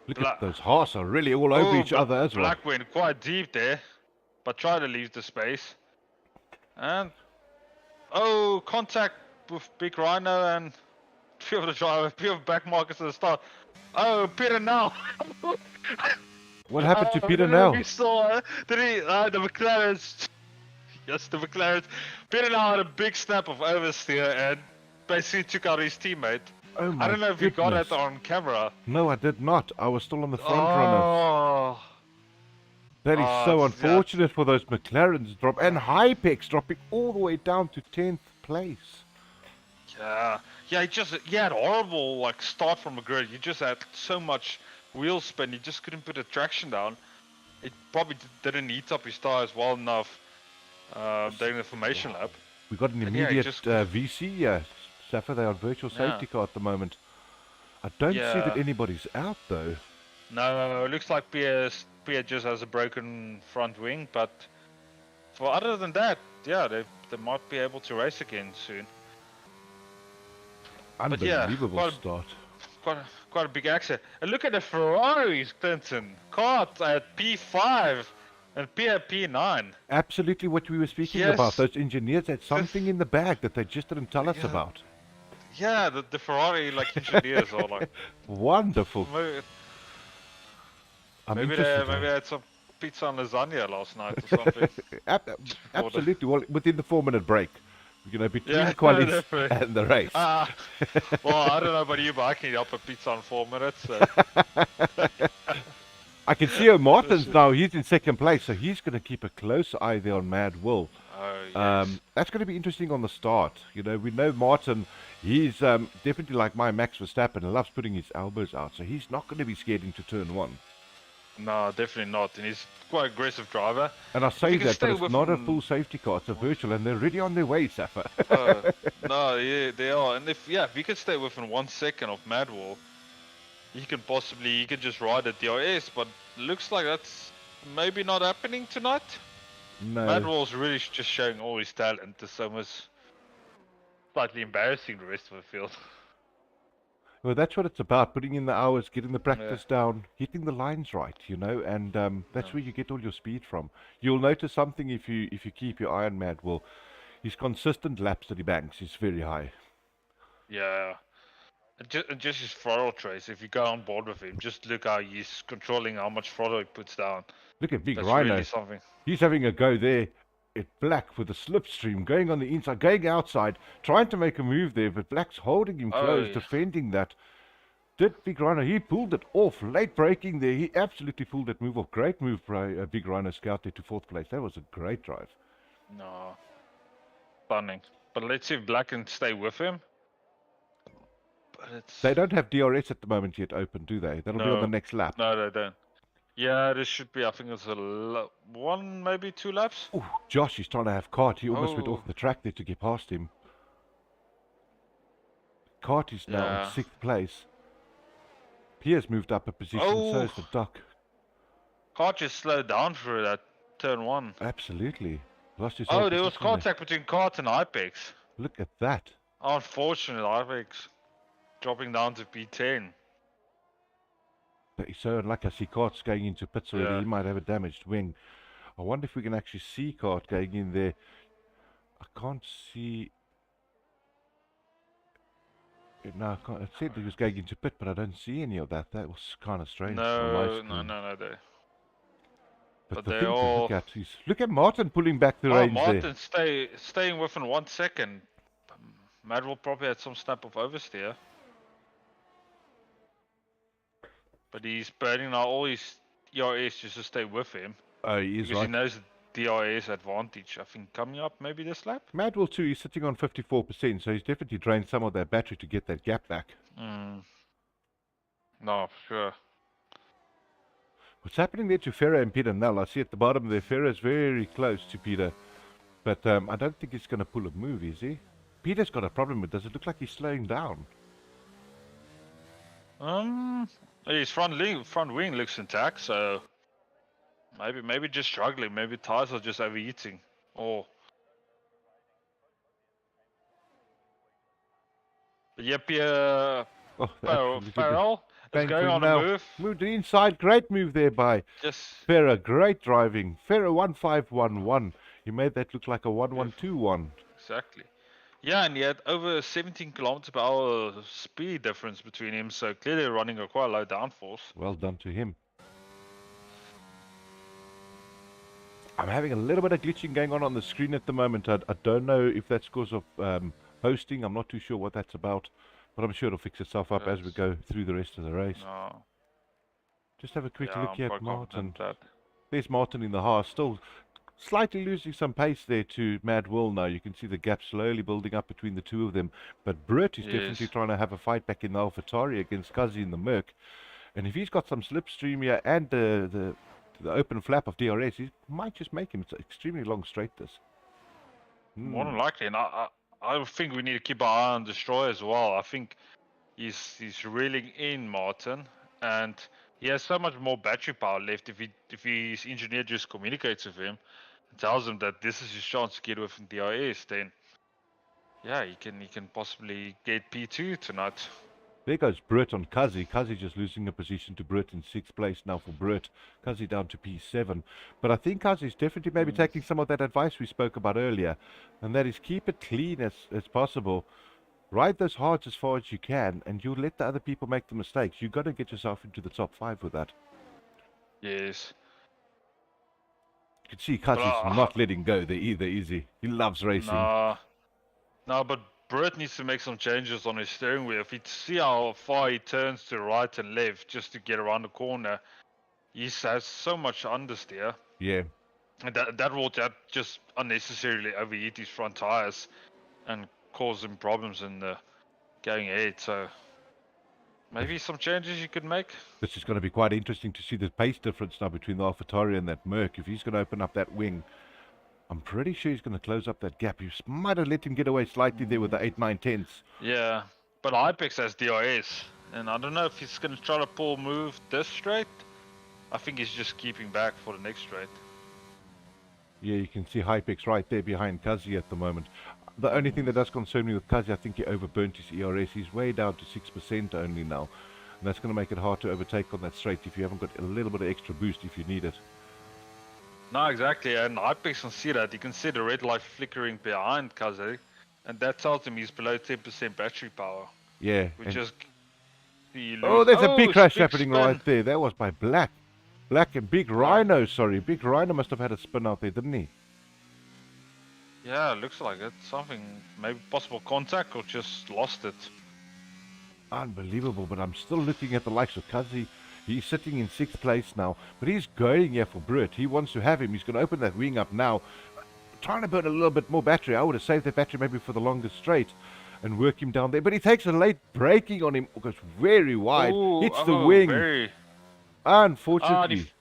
Look at those Haas are really all over each other as well. Black went quite deep there, but tried to leave the space. And contact with Big Rhino and few of the driver, few of back markers at the start. Oh, Peter now. What happened to Peter I don't know now? if you saw, did he? The McLarens. Yes, the McLarens. Peter now had a big snap of oversteer and basically took out his teammate. Oh my I don't know if goodness. you got it on camera. No, I did not. I was still on the front runners. Oh, That is so unfortunate for those McLarens drop and Hypex dropping all the way down to 10th place. yeah. He had horrible like start from the grid. You just had so much wheel spin. You just couldn't put the traction down. It probably didn't heat up his tires well enough during the formation lap. We got an And yeah, he immediate just- VC, Safa. They are on virtual safety car at the moment. I don't see that Yeah. anybody's out though. No, it looks like Pierre just has a broken front wing, but for other than that, yeah, they might be able to race again soon. But yeah, Unbelievable quite start. quite a big accident. And look at the Ferraris, Clinton. Caught at P5 and Pierre P9. Absolutely what we were speaking about. Yes. Those engineers had something in the bag that they just didn't tell us Yeah. about. Yeah, the Ferrari like engineers are like Wonderful. maybe, I'm maybe interested. they had some pizza and lasagna last night or something. Absolutely. Well, within the 4-minute break, between Yeah, qualies definitely. and the race. Well, I don't know about you, but I can eat up a pizza in 4 minutes. So. I can see Martin's now. He's in second place, so he's going to keep a close eye there on Mad Will. Oh, yes. That's going to be interesting on the start. We know Martin. He's definitely like my Max Verstappen, loves putting his elbows out, so he's not going to be scared into turn one. No, definitely not. And he's quite an aggressive driver. And I say you can that, but stay it's with not a him- full safety car. It's a virtual, and they're already on their way, Safa. No, yeah, they are. And if you can stay within 1 second of Madwall, you can just ride a DRS. But looks like that's maybe not happening tonight. No. Madwall's really just showing all his talent. It's almost slightly embarrassing the rest of the field. Well, that's what it's about, putting in the hours, getting the practice down, hitting the lines right, and that's where you get all your speed from. You'll notice something if you keep your eye on Mad Will. His consistent laps that he banks is very high. Yeah. And just his throttle trace, if you go on board with him, just look how he's controlling how much throttle he puts down. Look at Big That's Rhino. really something. He's having a go there at Black with a slipstream, going on the inside, going outside, trying to make a move there, but Black's holding him close, defending that. Did Big Rhino, he pulled it off, late braking there, he absolutely pulled that move off. Great move by Big Rhino Scout there to 4th place. That was a great drive. No. Stunning. But let's see if Black can stay with him. But it's... They don't have DRS at the moment yet open, do they? That'll be on the next lap. No, they don't. Yeah, this should be, I think it's one, maybe 2 laps. Ooh, Josh is trying to have Cart. He almost went off the track there to get past him. Cart is now in 6th place. Pierre's moved up a position, so is the Duck. Cart just slowed down for that turn 1. Absolutely. Lost his there was contact between Cart and Ipex. Look at that. Unfortunately, Ipex dropping down to P10. But he's so unlucky. I see Cart's going into pits already. He might have a damaged wing. I wonder if we can actually see Cart going in there. I can't see... No, I can't. It said he was going into pit, but I don't see any of that. That was kind of strange. No. But they the thing all... to look at is... Look at Martin pulling back the reins there. Martin staying within 1 second. Madwell probably had some snap of oversteer. But he's burning out all his DRS just to stay with him. Oh, he is because right. he knows the DRS advantage. I think coming up maybe this lap. Madwell too, he's sitting on 54%, so he's definitely drained some of that battery to get that gap back. No, sure. What's happening there to Ferrer and Peter Null? I see at the bottom there, Ferrer's very close to Peter. But I don't think he's going to pull a move, is he? Peter's got a problem with. Does it look like he's slowing down? His front wing looks intact, so maybe just struggling. Maybe tires are just overheating. But yeah, Farrell is going on a move. Moved to the inside. Great move there by Ferrer. Great driving. Ferrer 1511. He made that look like a 1121. Exactly. Yeah, and he had over 17 kilometers per hour speed difference between him, so clearly running a quite low downforce. Well done to him. I'm having a little bit of glitching going on the screen at the moment. I don't know if that's because of hosting. I'm not too sure what that's about, but I'm sure it'll fix itself up as we go through the rest of the race. No. Just have a quick look here at Martin. That. There's Martin in the Haas, still slightly losing some pace there to Mad Will now. You can see the gap slowly building up between the two of them. But Britt is definitely trying to have a fight back in the AlphaTauri against Kazi in the Merc. And if he's got some slipstream here and the open flap of DRS, he might just make him. It's an extremely long straight, this. More than likely. And I think we need to keep our eye on Destroy as well. I think he's reeling in Martin. and he has so much more battery power left. If his engineer just communicates with him and tells him that this is his chance to get within DRS, then yeah, he can possibly get P2 tonight. There goes Britt on Kazi. Kazi just losing a position to Britt in 6th place now for Britt. Kazi down to P7. But I think Kazi's definitely maybe taking some of that advice we spoke about earlier. And that is keep it clean as possible. Ride those hards as far as you can. And you let the other people make the mistakes. You've got to get yourself into the top 5 with that. Yes. You can see Kazi's not letting go there either, is he? He loves racing. No, but Britt needs to make some changes on his steering wheel. If you see how far he turns to right and left just to get around the corner, he has so much understeer. Yeah. And that will just unnecessarily overheat his front tires and cause him problems in the going ahead. So maybe some changes you could make. This is going to be quite interesting to see the pace difference now between the AlphaTauri and that Merc. If he's going to open up that wing, I'm pretty sure he's going to close up that gap. You might have let him get away slightly there with the 8, 9, 10s. Yeah, but Hypex has DRS, and I don't know if he's going to try to move this straight. I think he's just keeping back for the next straight. Yeah, you can see Hypex right there behind Kazi at the moment. The only thing that does concern me with Kazi, I think he overburnt his ERS. He's way down to 6% only now. And that's going to make it hard to overtake on that straight if you haven't got a little bit of extra boost if you need it. No, exactly, and Hypex can see that. You can see the red light flickering behind Kazi, and that tells him he's below 10% battery power. Yeah. Which is... Oh, there's a big crash happening spin. right there. That was by Black. Black and Big Rhino, sorry. Big Rhino must have had a spin out there, didn't he? Yeah, it looks like it. Something, maybe possible contact or just lost it. Unbelievable, but I'm still looking at the likes of Kazi. He's sitting in 6th place now, but he's going here for Britt. He wants to have him. He's going to open that wing up now. Trying to burn a little bit more battery. I would have saved that battery maybe for the longest straight and work him down there. But he takes a late braking on him. Goes very wide. Hits the wing. Unfortunately.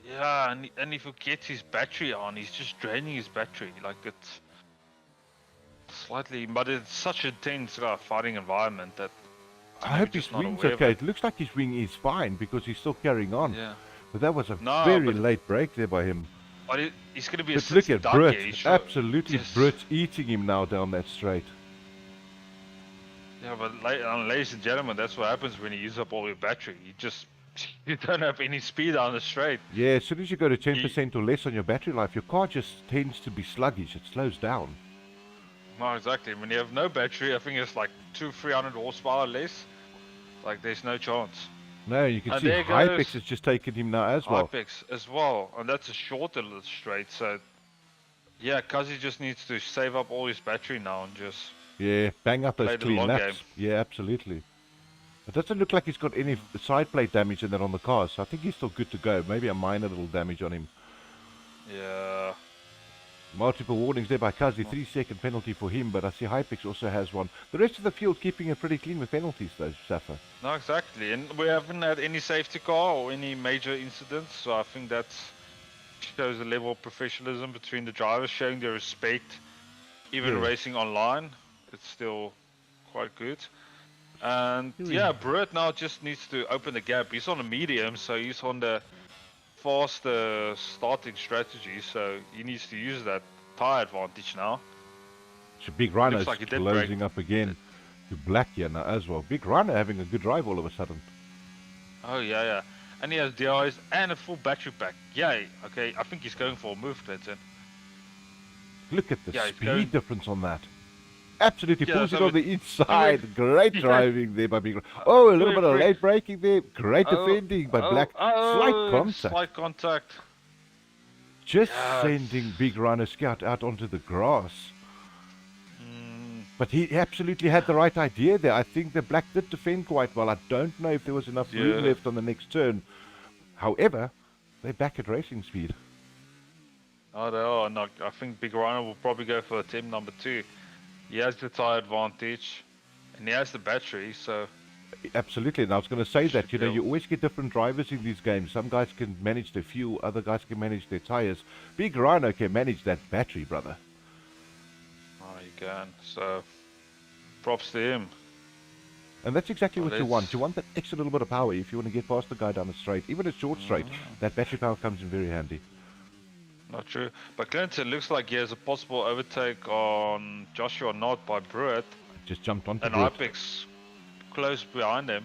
Yeah, and if he gets his battery on, he's just draining his battery. Like it's slightly, but it's such a tense fighting environment that I hope his wing's okay. It looks like his wing is fine because he's still carrying on. Yeah. But that was a very late break there by him. But he's going to be but look at Britt. Absolutely Britt eating him now down that straight. Yeah, but ladies and gentlemen, that's what happens when you use up all your battery. You don't have any speed on the straight. Yeah, as soon as you go to 10% or less on your battery life, your car just tends to be sluggish. It slows down. No, exactly. When you have no battery, I think it's like 200-300 horsepower less. Like, there's no chance. No, you can see Hypex has just taken him now as well. Hypex as well, and that's a shorter straight. So, yeah, Kazi just needs to save up all his battery now and just... Yeah, bang up those clean laps. Game. Yeah, absolutely. It doesn't look like he's got any side plate damage in there on the car, so I think he's still good to go. Maybe a minor little damage on him. Yeah. Multiple warnings there by Kazi. 3-second penalty for him, but I see Hypex also has one. The rest of the field keeping it pretty clean with penalties though, Safa. No, exactly. And we haven't had any safety car or any major incidents, so I think that shows a level of professionalism between the drivers, showing their respect. Even racing online, it's still quite good. And yeah, Britt now just needs to open the gap. He's on a medium, so he's on the faster starting strategy, so he needs to use that tire advantage now. So Big Rhino's like closing up again to Black here now as well. Big Rhino having a good drive all of a sudden. Oh yeah. And he has DRS and a full battery pack. Yay. Okay, I think he's going for a move, Clinton. Look at the speed difference on that. Absolutely pulls it on the inside. Great driving there by Big Rhino. Oh, a little bit of late braking there. Great defending by Black. Slight contact. Just sending Big Rhino Scout out onto the grass. But he absolutely had the right idea there. I think the Black did defend quite well. I don't know if there was enough room left on the next turn. However, they're back at racing speed. Oh, they are. No, I think Big Rhino will probably go for attempt number 2. He has the tire advantage, and he has the battery, so... Absolutely, and I was going to say that, you know, you always get different drivers in these games. Some guys can manage their fuel, other guys can manage their tires. Big Rhino can manage that battery, brother. Oh, he can. So, props to him. And that's exactly Well, what you want. let's. You want that extra little bit of power if you want to get past the guy down the straight. Even a short straight, that battery power comes in very handy. Not true. But Clinton looks like he has a possible overtake on Joshua Knott by Brewitt, Just jumped onto and Brute. Hypix close behind him.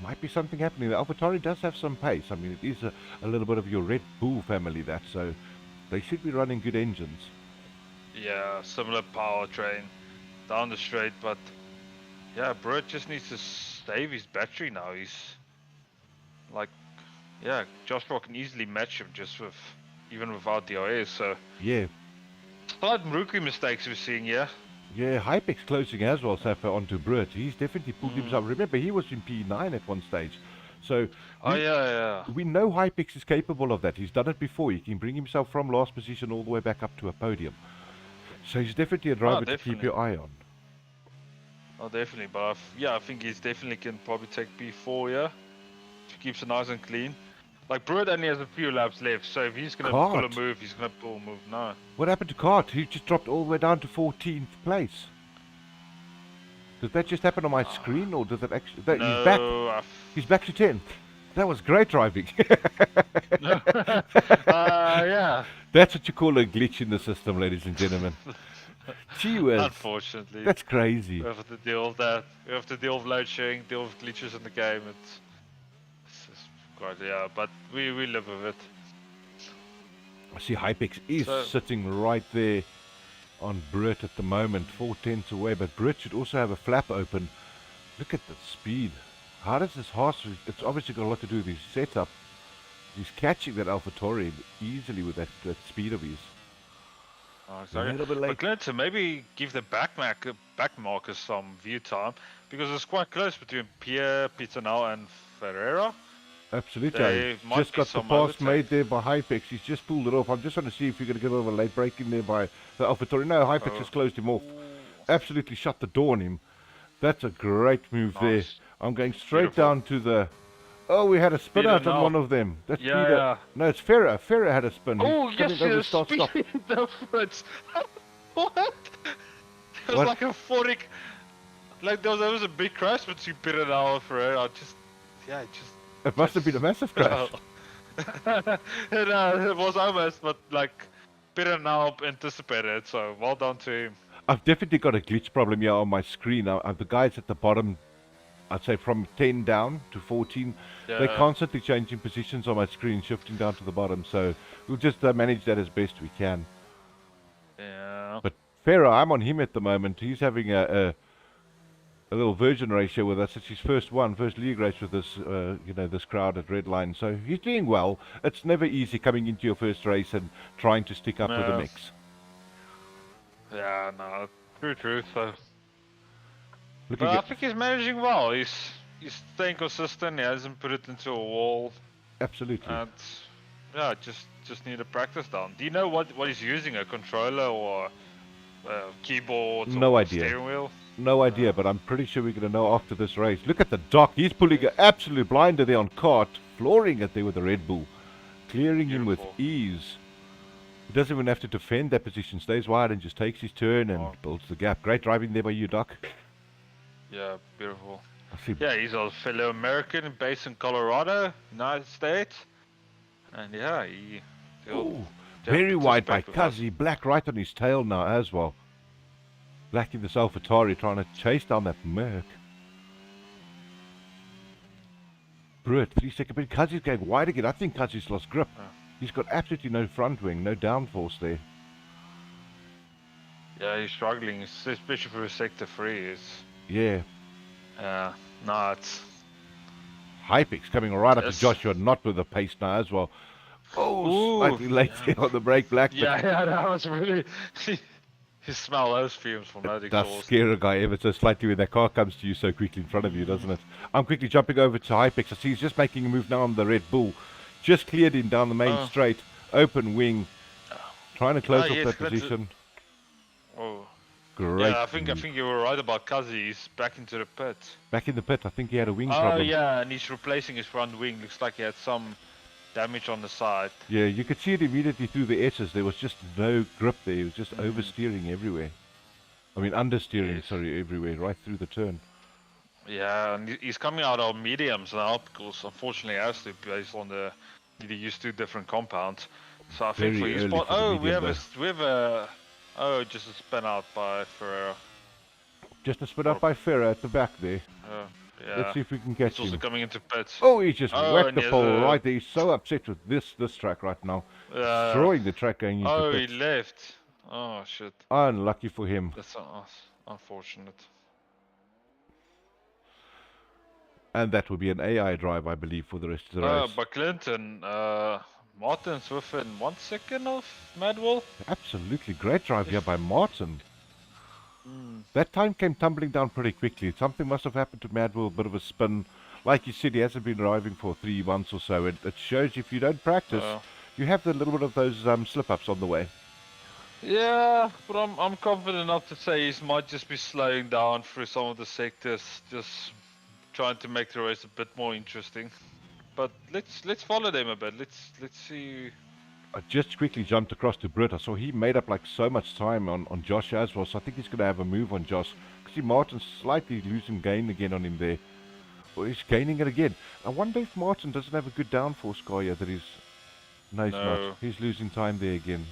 Might be something happening. The AlphaTauri does have some pace. I mean, it is a little bit of your Red Bull family, that, so they should be running good engines. Yeah, similar powertrain down the straight, but yeah, Brewitt just needs to save his battery now. He's like, yeah, Joshua can easily match him just with, even without the OS. So Yeah, slight rookie mistakes we're seeing here. yeah, Hypex closing as well, so far onto Brute. He's definitely pulled himself. Remember, he was in P9 at one stage. So Oh we, yeah. we know Hypex is capable of that. He's done it before. He can bring himself from last position all the way back up to a podium. So he's definitely a driver to keep definitely. your eye on. Oh, definitely. But yeah, I think he's definitely can probably take P4 here. If he keeps it nice and clean. Like Brewitt only has a few laps left, so if he's gonna pull a Cart. move, he's gonna pull a move now. What happened to Cart? He just dropped all the way down to 14th place. Did that just happen on my screen, or did that actually... That, No, he's back. He's back to 10th. That was great driving. yeah. That's what you call a glitch in the system, ladies and gentlemen. Gee whiz. Unfortunately, That's crazy. we have to deal with that. We have to deal with load sharing, deal with glitches in the game. It's just quite, yeah, but we live with it. I see Hypex is So- sitting right there on Brit at the moment, 4/10 away, but Brit should also have a flap open. Look at the speed. How does this horse... It's obviously got a lot to do with his setup. He's catching that AlphaTauri easily with that speed of his. Oh, A sorry. little bit late. But glad to maybe give the back markers some view time, because it's quite close between Pierre, Pitonal and Ferreira. Absolutely. There I've might just be got the some pass overtake. made there by Hypex. He's just pulled it off. I'm just trying to see if you're going to get a bit of a late break in there by the AlphaTauri. No, Hypex has closed him off. Absolutely shut the door on him. That's a great move there. Nice. I'm going straight Beautiful. down to the... Oh, we had a spin Peter out on now. one of them. That's Yeah, Peter. yeah. No, it's Ferrer. Ferrer had a spin. Oh, He's yes, coming over yes, start, stop. speed difference. What? It was What? like a 40. Like there was a big crash between Peter and Ferreira. It must have been a massive crash. It was almost, but like Peter now anticipated it, so well done to him. I've definitely got a glitch problem here on my screen. The guys at the bottom, I'd say from 10 down to 14, they're Yeah. constantly changing positions on my screen, shifting down to the bottom. So we'll just manage that as best we can. Yeah. But Ferrer, I'm on him at the moment. He's having a little virgin ratio with us. It's his first league race with this, this crowd at Redline. So he's doing well. It's never easy coming into your first race and trying to stick up with the No. mix. Yeah, no, true. So, Looking but I at, think he's managing well. He's staying consistent. He hasn't put it into a wall, absolutely. and yeah, just need to practice down. Do you know what he's using? A controller or keyboard? No or idea. Steering wheel? No idea, but I'm pretty sure we're going to know after this race. Look at the Doc. He's pulling an absolute blinder there on Cart, flooring it there with the Red Bull, clearing him with Beautiful. ease. He doesn't even have to defend that position. Stays wide and just takes his turn and Oh. builds the gap. Great driving there by you, Doc. Yeah, beautiful. I see. Yeah, he's a fellow American based in Colorado, United States, and yeah, Ooh, very wide by Kazi. Black right on his tail now as well. Black in this AlphaTauri trying to chase down that Merc. Brewitt, 3 second, but Kazi's going wide again. I think Kazi's lost grip. Yeah. He's got absolutely no front wing, no downforce there. Yeah, he's struggling, especially for a sector 3. It's Yeah. no, it's Hypex coming right up to Yes. Joshua, not with the pace now as well. Oh, Ooh, slightly late there on the brake, Black. But yeah, that was really. You smell those fumes from that it does exhaust. scare a guy ever so slightly when that car comes to you so quickly in front of you, doesn't it? I'm quickly jumping over to Hypex. I see he's just making a move now on the Red Bull. Just cleared him down the main Oh. straight, open wing, trying to close off yes, that that's it. position. Oh, Great. yeah, I think move. you were right about Kazi. He's back into the pit. Back in the pit, I think he had a wing Oh problem. yeah, and he's replacing his front wing. Looks like he had some damage on the side. Yeah, you could see it immediately through the S's. There was just no grip there. He was just oversteering everywhere. I mean, understeering, Yes. sorry, everywhere, right through the turn. Yeah, and he's coming out of mediums now because unfortunately he has to based on the they use 2 different compounds. So I think for Very his early part, for the oh medium though. we have a just a spin out by Ferreira. Just a spin Or up by Ferrer at the back there. uh, Let's yeah, see if we can he's catch also him. coming into pits. Oh, he just Oh, whacked and the he has pole a right there. He's so upset with this track right now. Destroying the track going into oh he pits. left. Oh shit, Unlucky for him. that's unfortunate. And that will be an AI drive, I believe, for the rest of the race. But Clinton, Martin's within 1 second of Madwell. Absolutely great drive here by Martin. Mm. That time came tumbling down pretty quickly. Something must have happened to Madwell, a bit of a spin. Like you said, he hasn't been driving for 3 months or so. It shows if you don't practice, you have a little bit of those slip-ups on the way. Yeah, but I'm confident enough to say he might just be slowing down through some of the sectors, just trying to make the race a bit more interesting. But let's follow them a bit. Let's see. I just quickly jumped across to Britt. I saw he made up like so much time on Josh as well, so I think he's going to have a move on Josh. See Martin's slightly losing gain again on him there. Or he's gaining it again. I wonder if Martin doesn't have a good downforce car yet that he's... No, he's not. No. He's losing time there again.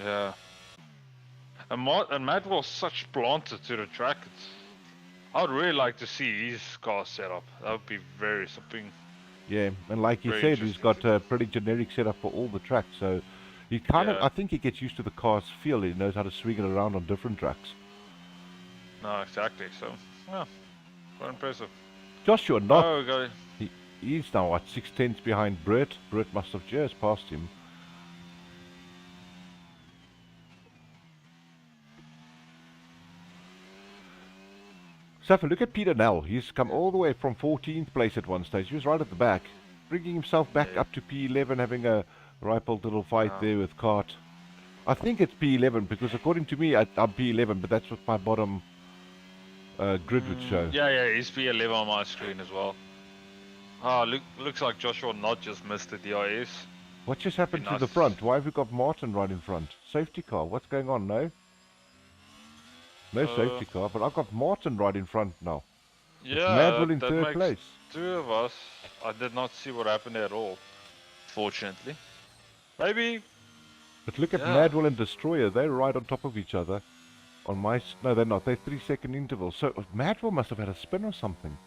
Yeah. And Matt was such planted to the track. I would really like to see his car set up. That would be very something. Yeah, and like you Very said, he's interesting got a pretty generic setup for all the tracks, so he kind of, Yeah. I think he gets used to the car's feel. He knows how to swing it around on different tracks. No, exactly. So, yeah, quite impressive. Joshua not. Oh, God. He's now at 6 tenths behind Britt. Britt must have just passed him. So if I look at Peter Nell, he's come all the way from 14th place at one stage. He was right at the back, bringing himself back Yeah. up to P11, having a ripe old little fight Wow. there with Cart. I think it's P11 because according to me, I'm P11, but that's what my bottom grid would show. Yeah, he's P11 on my screen as well. Oh, looks like Joshua not just missed the DIS. What just happened to nice. the front? Why have we got Martin right in front? Safety car, what's going on? No? No safety car, but I've got Martin right in front now. Yeah, Madwell in that third makes place. 2 of us. I did not see what happened at all, fortunately. Maybe. But look at Yeah. Madwell and Destroyer, they're right on top of each other. On my... No, they're not. They're 3-second intervals. So Madwell must have had a spin or something.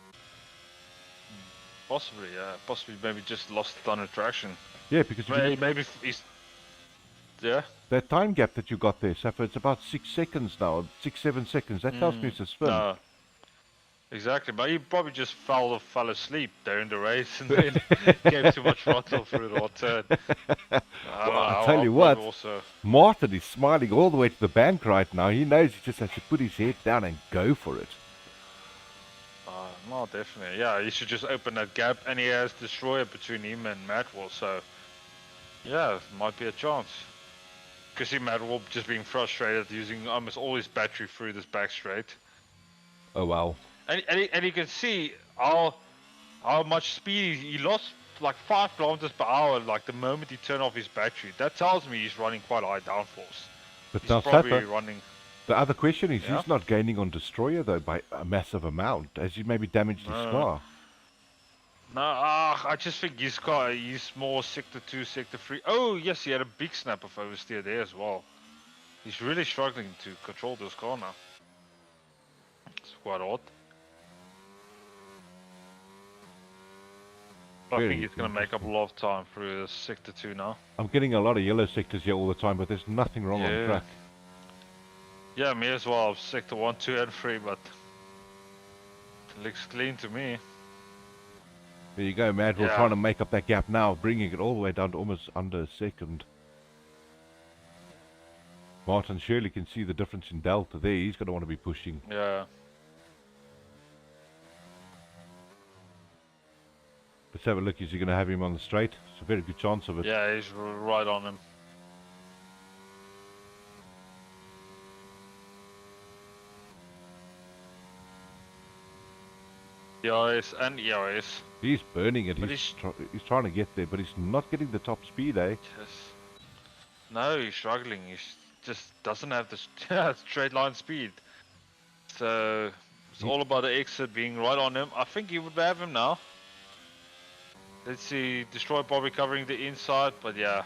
Possibly, yeah. Possibly maybe just lost on attraction. Yeah, because if you Maybe he's... Yeah? that time gap that you got there, Safa, it's about 6 seconds now. 6-7 seconds. That tells me it's a spin. No. Exactly, but he probably just fell asleep during the race and then gave too much throttle through the hot turn. Well, I'll tell you what. Also... Martin is smiling all the way to the bank right now. He knows he just has to put his head down and go for it. No, definitely. Yeah, he should just open that gap, and he has Destroyer between him and Madwell, so... Yeah, might be a chance. Because see Madwell just being frustrated, using almost all his battery through this back straight. Oh, wow. And you can see how much speed he lost, like 5 kilometers per hour, like the moment he turned off his battery. That tells me he's running quite high downforce. But He's now, probably Safa, running... the other question is, Yeah? he's not gaining on Destroyer, though, by a massive amount, as he maybe damaged his car. No, I just think he's more sector 2, sector 3. Oh, yes, he had a big snap of oversteer there as well. He's really struggling to control this car now. It's quite odd. I Very think he's going to make up a lot of time through sector 2 now. I'm getting a lot of yellow sectors here all the time, but there's nothing wrong on Yeah. track. Yeah, me as well. Sector 1, 2, and 3, but it looks clean to me. There you go, Madwell Yeah. trying to make up that gap now, bringing it all the way down to almost under a second. Martin surely can see the difference in delta there. He's going to want to be pushing. Yeah. Let's have a look. Is he going to have him on the straight? It's a very good chance of it. Yeah, he's right on him. EIS and EIS. He's burning it. But He's trying to get there, but he's not getting the top speed, eh? No, he's struggling. He just doesn't have the straight line speed. So all about the exit being right on him. I think he would have him now. Let's see, Destroy probably covering the inside, but yeah.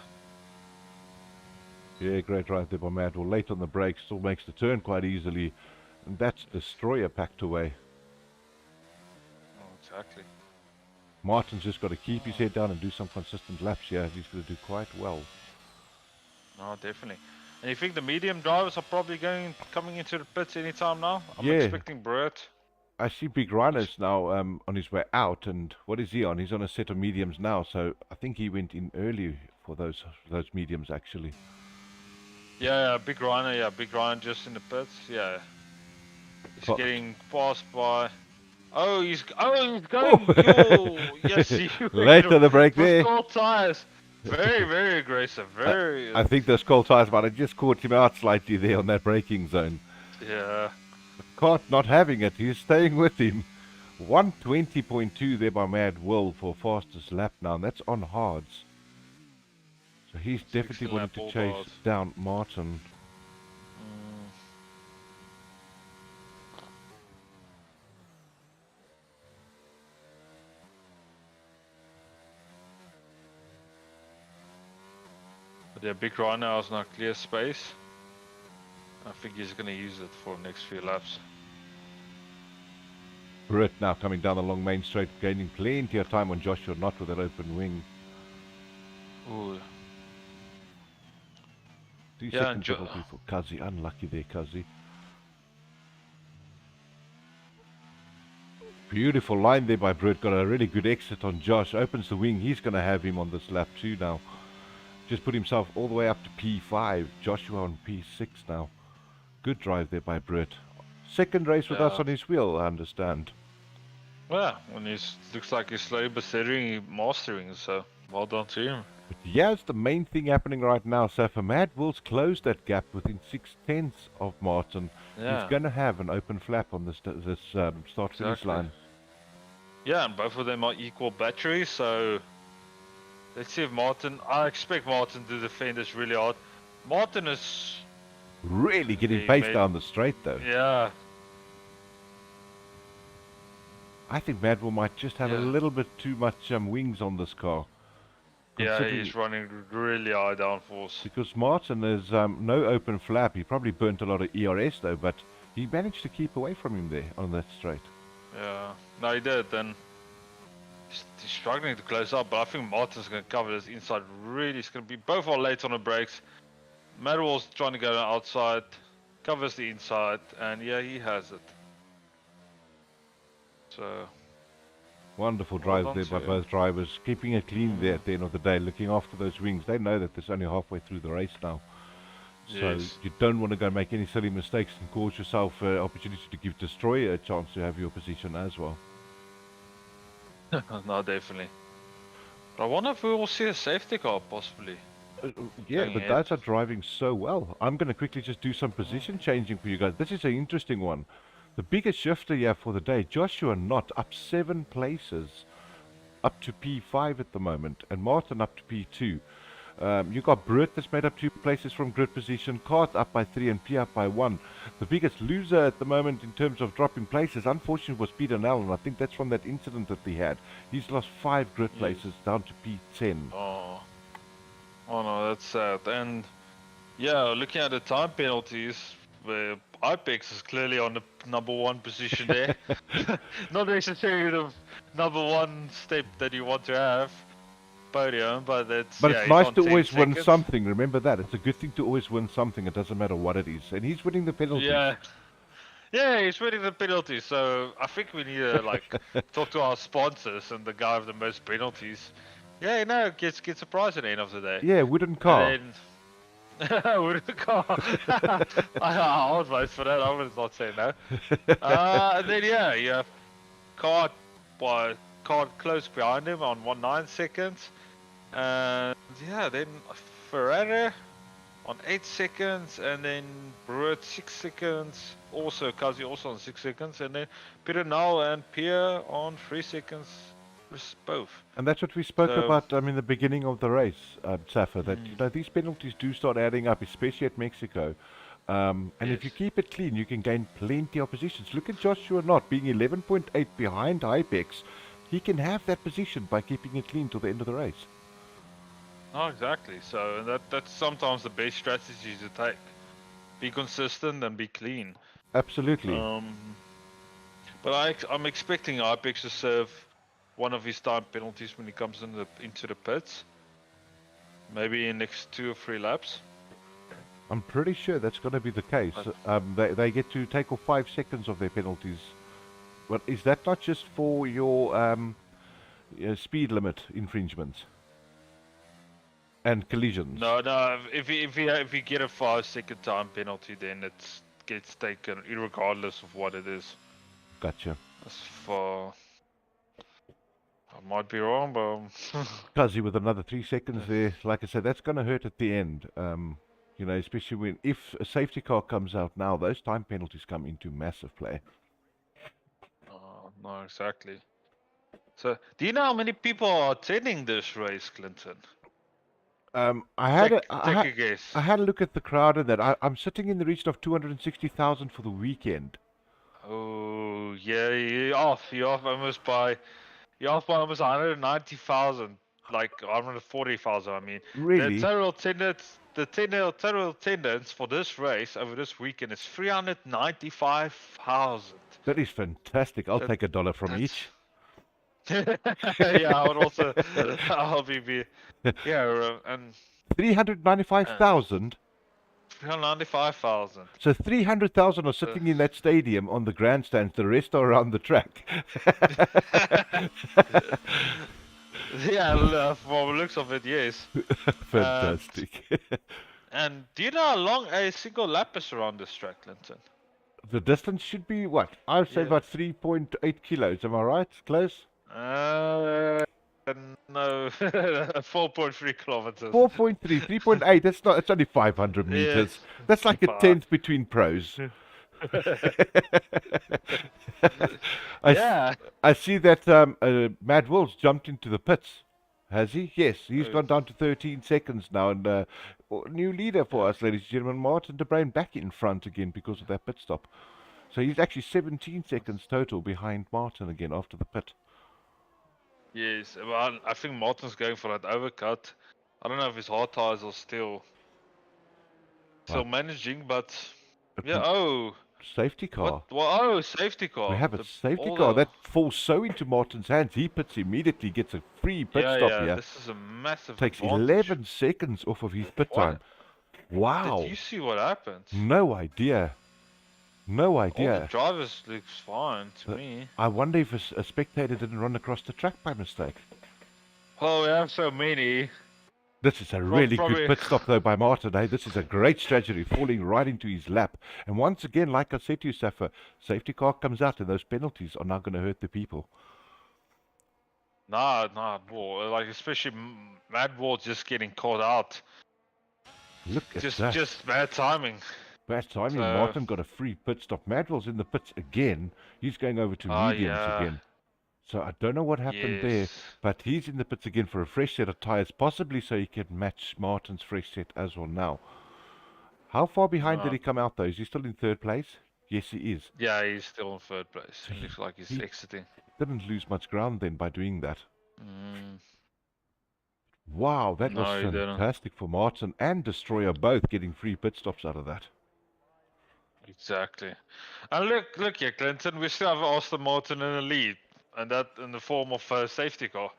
Yeah, great drive there by Madwell. Late on the brake, still makes the turn quite easily. And that's Destroyer packed away. Oh, exactly. Martin's just got to keep his head down and do some consistent laps here. He's going to do quite well. No, definitely. And you think the medium drivers are probably coming into the pits anytime now? I'm Yeah. expecting Brett. I see Big Rhino's now on his way out, and what is he on? He's on a set of mediums now, so I think he went in early for those mediums actually. Yeah, Big Rhino, Big Rhino just in the pits, yeah. He's getting passed by... Oh, he's going! Yes, he Late on the break with there. cold tires. Very, very aggressive, very... I think those cold tires might have just caught him out slightly there on that braking zone. Yeah. Kart not having it, he's staying with him. 120.2 there by Mad Will for fastest lap now, and that's on hards. So he's definitely wanting to chase down Martin. But yeah, Big Rhino has now clear space. I think he's going to use it for the next few laps. Britt now coming down the long main straight, gaining plenty of time on Joshua, not with that open wing. Ooh. 3 Yeah, second penalty for Kazi. Unlucky there, Kazi. Beautiful line there by Britt. Got a really good exit on Josh. Opens the wing. He's going to have him on this lap too now. Just put himself all the way up to P5. Joshua on P6 now. Good drive there by Britt. Second race with us on his wheel, I understand. Yeah, when looks like he's slowly but steadily mastering, so well done to him. But yeah, it's the main thing happening right now. So for Mad Will's closed that gap within 6/10 of Martin. Yeah. He's going to have an open flap on this start-finish line. Yeah, and both of them are equal batteries, so let's see if Martin... I expect Martin to defend this really hard. Martin is... Really getting pace down the straight though. Yeah. I think Madwell might just have a little bit too much wings on this car. Yeah, he's running really high downforce. Because Martin has no open flap. He probably burnt a lot of ERS though, but he managed to keep away from him there on that straight. Yeah, no, he did. Then he's struggling to close up, but I think Martin's going to cover this inside really. It's going to be both are late on the brakes. Madwell's trying to go outside, covers the inside, and yeah, he has it. So wonderful drive there by both drivers, keeping it clean there at the end of the day, looking after those wings. They know that there's only halfway through the race now. So you don't want to go make any silly mistakes and cause yourself an opportunity to give Destroyer a chance to have your position as well. No, definitely. But I wonder if we will see a safety car possibly. Yeah, but those are driving so well. I'm going to quickly just do some position changing for you guys. This is an interesting one. The biggest shifter here for the day, Joshua Knott up 7 places, up to P5 at the moment, and Martin up to P2. You got Britt that's made up 2 places from grid position, Kart up by 3 and P up by 1. The biggest loser at the moment in terms of dropping places, unfortunately, was Peter Nell, I think that's from that incident that he had. He's lost 5 grid places down to P10. Oh no, that's sad. And yeah, looking at the time penalties, where Ipex is clearly on the number 1 position there. Not necessarily the number 1 step that you want to have, podium, but it's nice to always win something. Remember that. It's a good thing to always win something. It doesn't matter what it is. And he's winning the penalties. Yeah, he's winning the penalties. So I think we need to talk to our sponsors and the guy with the most penalties. Yeah, gets a prize at the end of the day. Yeah, wooden car. Wooden car. I would vote for that. I would not say no. And then you have Kart close behind him on 1.9 seconds. And then Ferrari on 8 seconds, and then Brewer 6 seconds. Also Kazi also on 6 seconds, and then Peter Null and Pierre on 3 seconds. Both. And that's what we spoke about in the beginning of the race, Safa, that these penalties do start adding up, especially at Mexico. And if you Yes. keep it clean, you can gain plenty of positions. Look at Joshua Knott being 11.8 behind Hypex. He can have that position by keeping it clean till the end of the race. Oh, exactly. So that's sometimes the best strategy to take. Be consistent and be clean. Absolutely. But I'm expecting Apex to serve one of his time penalties when he comes into the pits. Maybe in next 2 or 3 laps. I'm pretty sure that's going to be the case. But They get to take off 5 seconds of their penalties. But is that not just for your speed limit infringements and collisions? no. If you get a 5-second time penalty, then it gets taken, regardless of what it is. Gotcha. As for I might be wrong, but Fuzzy with another 3 seconds there. Like I said, that's going to hurt at the end. Especially if a safety car comes out now, those time penalties come into massive play. no, exactly. So, do you know how many people are attending this race, Clinton? I had Take a guess. I had a look at the crowd and that. I'm sitting in the region of 260,000 for the weekend. Oh, yeah, you're off. You're off almost by 190,000, like 140,000. I mean, Really? total attendance for this race over this weekend is 395,000. That is fantastic. I'll That, take $1 from that's each. yeah. I would also. I'll be yeah, and 395,000? 395,000. So 300,000 are So, sitting in that stadium on the grandstands. The rest are around the track. yeah, from the looks of it, yes. Fantastic. And do you know how long a single lap is around this track, Clinton? The distance should be what? I would say Yeah. about 3.8 kilos. Am I right? Close? No, 4.3 kilometers. 4.3, 3.8. That's not. It's only 500 meters. Yes. That's like a Fuck. tenth between pros. Yeah. I see that Mad Wolves jumped into the pits. Has he? Yes, he's Oh. gone down to 13 seconds now, and new leader for us, ladies and gentlemen, Martin de Bruin back in front again because of that pit stop. So he's actually 17 seconds total behind Martin again after the pit. Yes. Well, I think Martin's going for that overcut. I don't know if his hard tires are still Right. managing, but But yeah. Oh, safety car. what? Well, oh, safety car. We have a safety all car the- that falls so into Martin's hands. He pits immediately, gets a free pit yeah, stop yeah. here. This is a massive Takes advantage. 11 seconds off of his pit What? time. Wow. Did you see what happened? No idea. No All the idea. drivers looks fine to me. I wonder if a spectator didn't run across the track by mistake. Oh, we have so many. This is a really probably- good pit stop though by Martin. Hey, this is a great strategy, falling right into his lap. And once again, like I said to you, Safa, safety car comes out and those penalties are not going to hurt the people. Nah, boy. Like especially Mad Wall just getting caught out. Look at Just that. just bad timing. Bad timing. So- Martin got a free pit stop. Madwell's in the pits again. He's going over to Ah, mediums yeah. again. So I don't know what happened there, Yes. but he's in the pits again for a fresh set of tyres, possibly so he can match Martin's fresh set as well now. How far behind did Ah. he come out though? Is he still in third place? Yes, he is. Yeah, he's still in third place. It looks like he's he- exiting. Didn't lose much ground then by doing that. Mm, Wow, that No, was he didn't. fantastic for Martin and Destroyer both getting free pit stops out of that. exactly. And look here, Clinton. We still have Aston Martin in the lead, and that in the form of a safety car.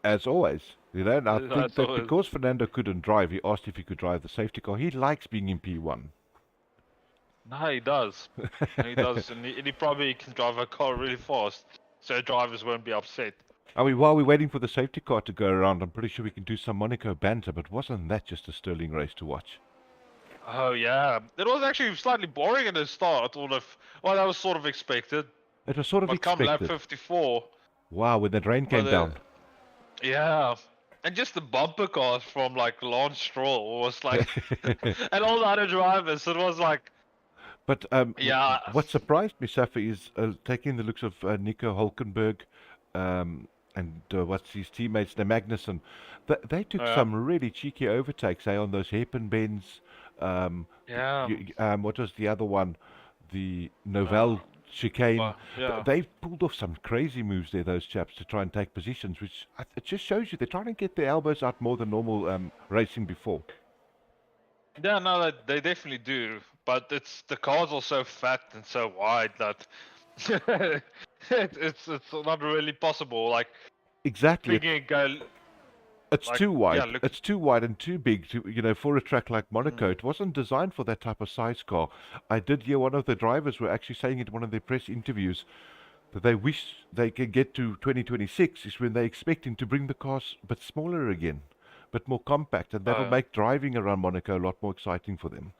As always, and I think As that always. because Fernando couldn't drive, he asked if he could drive the safety car. He likes being in P1. No, he does. He does, and he probably can drive a car really fast, so drivers won't be upset. I mean, while we're waiting for the safety car to go around, I'm pretty sure we can do some Monaco banter, but wasn't that just a sterling race to watch? Oh yeah, it was actually slightly boring at the start. Well, that was sort of expected. It was sort of But come lap expected. 54, Wow, when that rain came But, down. yeah, and just the bumper cars from like Lance Stroll was like, and all the other drivers, it was like, But yeah. what surprised me, Safi, is taking the looks of Nico Hulkenberg and what's his teammates, the Magnussen. They took Yeah. some really cheeky overtakes on those hairpin bends. Yeah. What was the other one? The Novell chicane. Yeah. They've pulled off some crazy moves there, those chaps, to try and take positions, which it just shows you they're trying to get their elbows out more than normal racing before. Yeah, no, they definitely do. But the cars are so fat and so wide that it's not really possible. Like Exactly. thinking, go It's like too wide. look. It's too wide and too big to, for a track like Monaco. Mm. It wasn't designed for that type of size car. I did hear one of the drivers were actually saying in one of their press interviews that they wish they could get to 2026 is when they're expecting to bring the cars a bit smaller again, but more compact, and that'll make driving around Monaco a lot more exciting for them.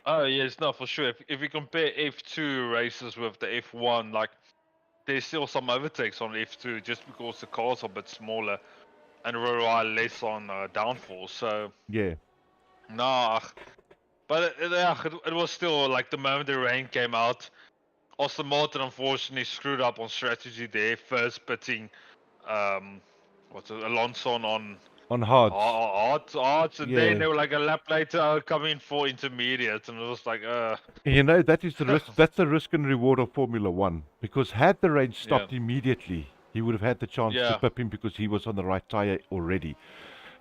Oh yes, no, for sure. If you compare F2 races with the F1, like there's still some overtakes on F2 just because the cars are a bit smaller and rely less on downforce. So Yeah. nah, but it was still like the moment the rain came out. Aston Martin unfortunately screwed up on strategy there, first pitting Alonso On hards. hards, and then Yeah. they were like a lap later coming for intermediate, and it was like That is the risk. That's the risk and reward of Formula One. Because had the rain stopped immediately, he would have had the chance to yeah, pip him because he was on the right tire already.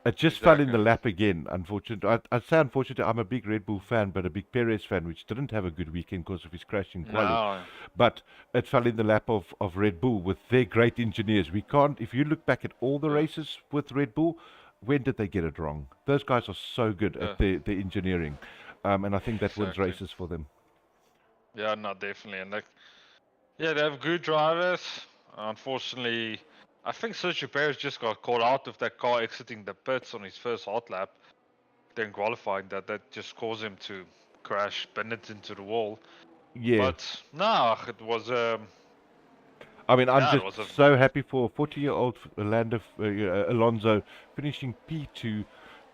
It just fell in the lap again, unfortunately. I'd say unfortunately, I'm a big Red Bull fan, but a big Perez fan, which didn't have a good weekend because of his crash in quali. no, But it fell in the lap of Red Bull with their great engineers. We can't, if you look back at all the races with Red Bull, when did they get it wrong? Those guys are so good at their engineering. And I think that wins races for them. Yeah, no, definitely, and like, yeah, they have good drivers. Unfortunately, I think Sergio Perez just got caught out of that car exiting the pits on his first hot lap, then qualifying. That just caused him to crash, bend it into the wall. Yeah. But no, it was I mean, I'm yeah, it just was a so happy for 40-year-old Alonso finishing P2.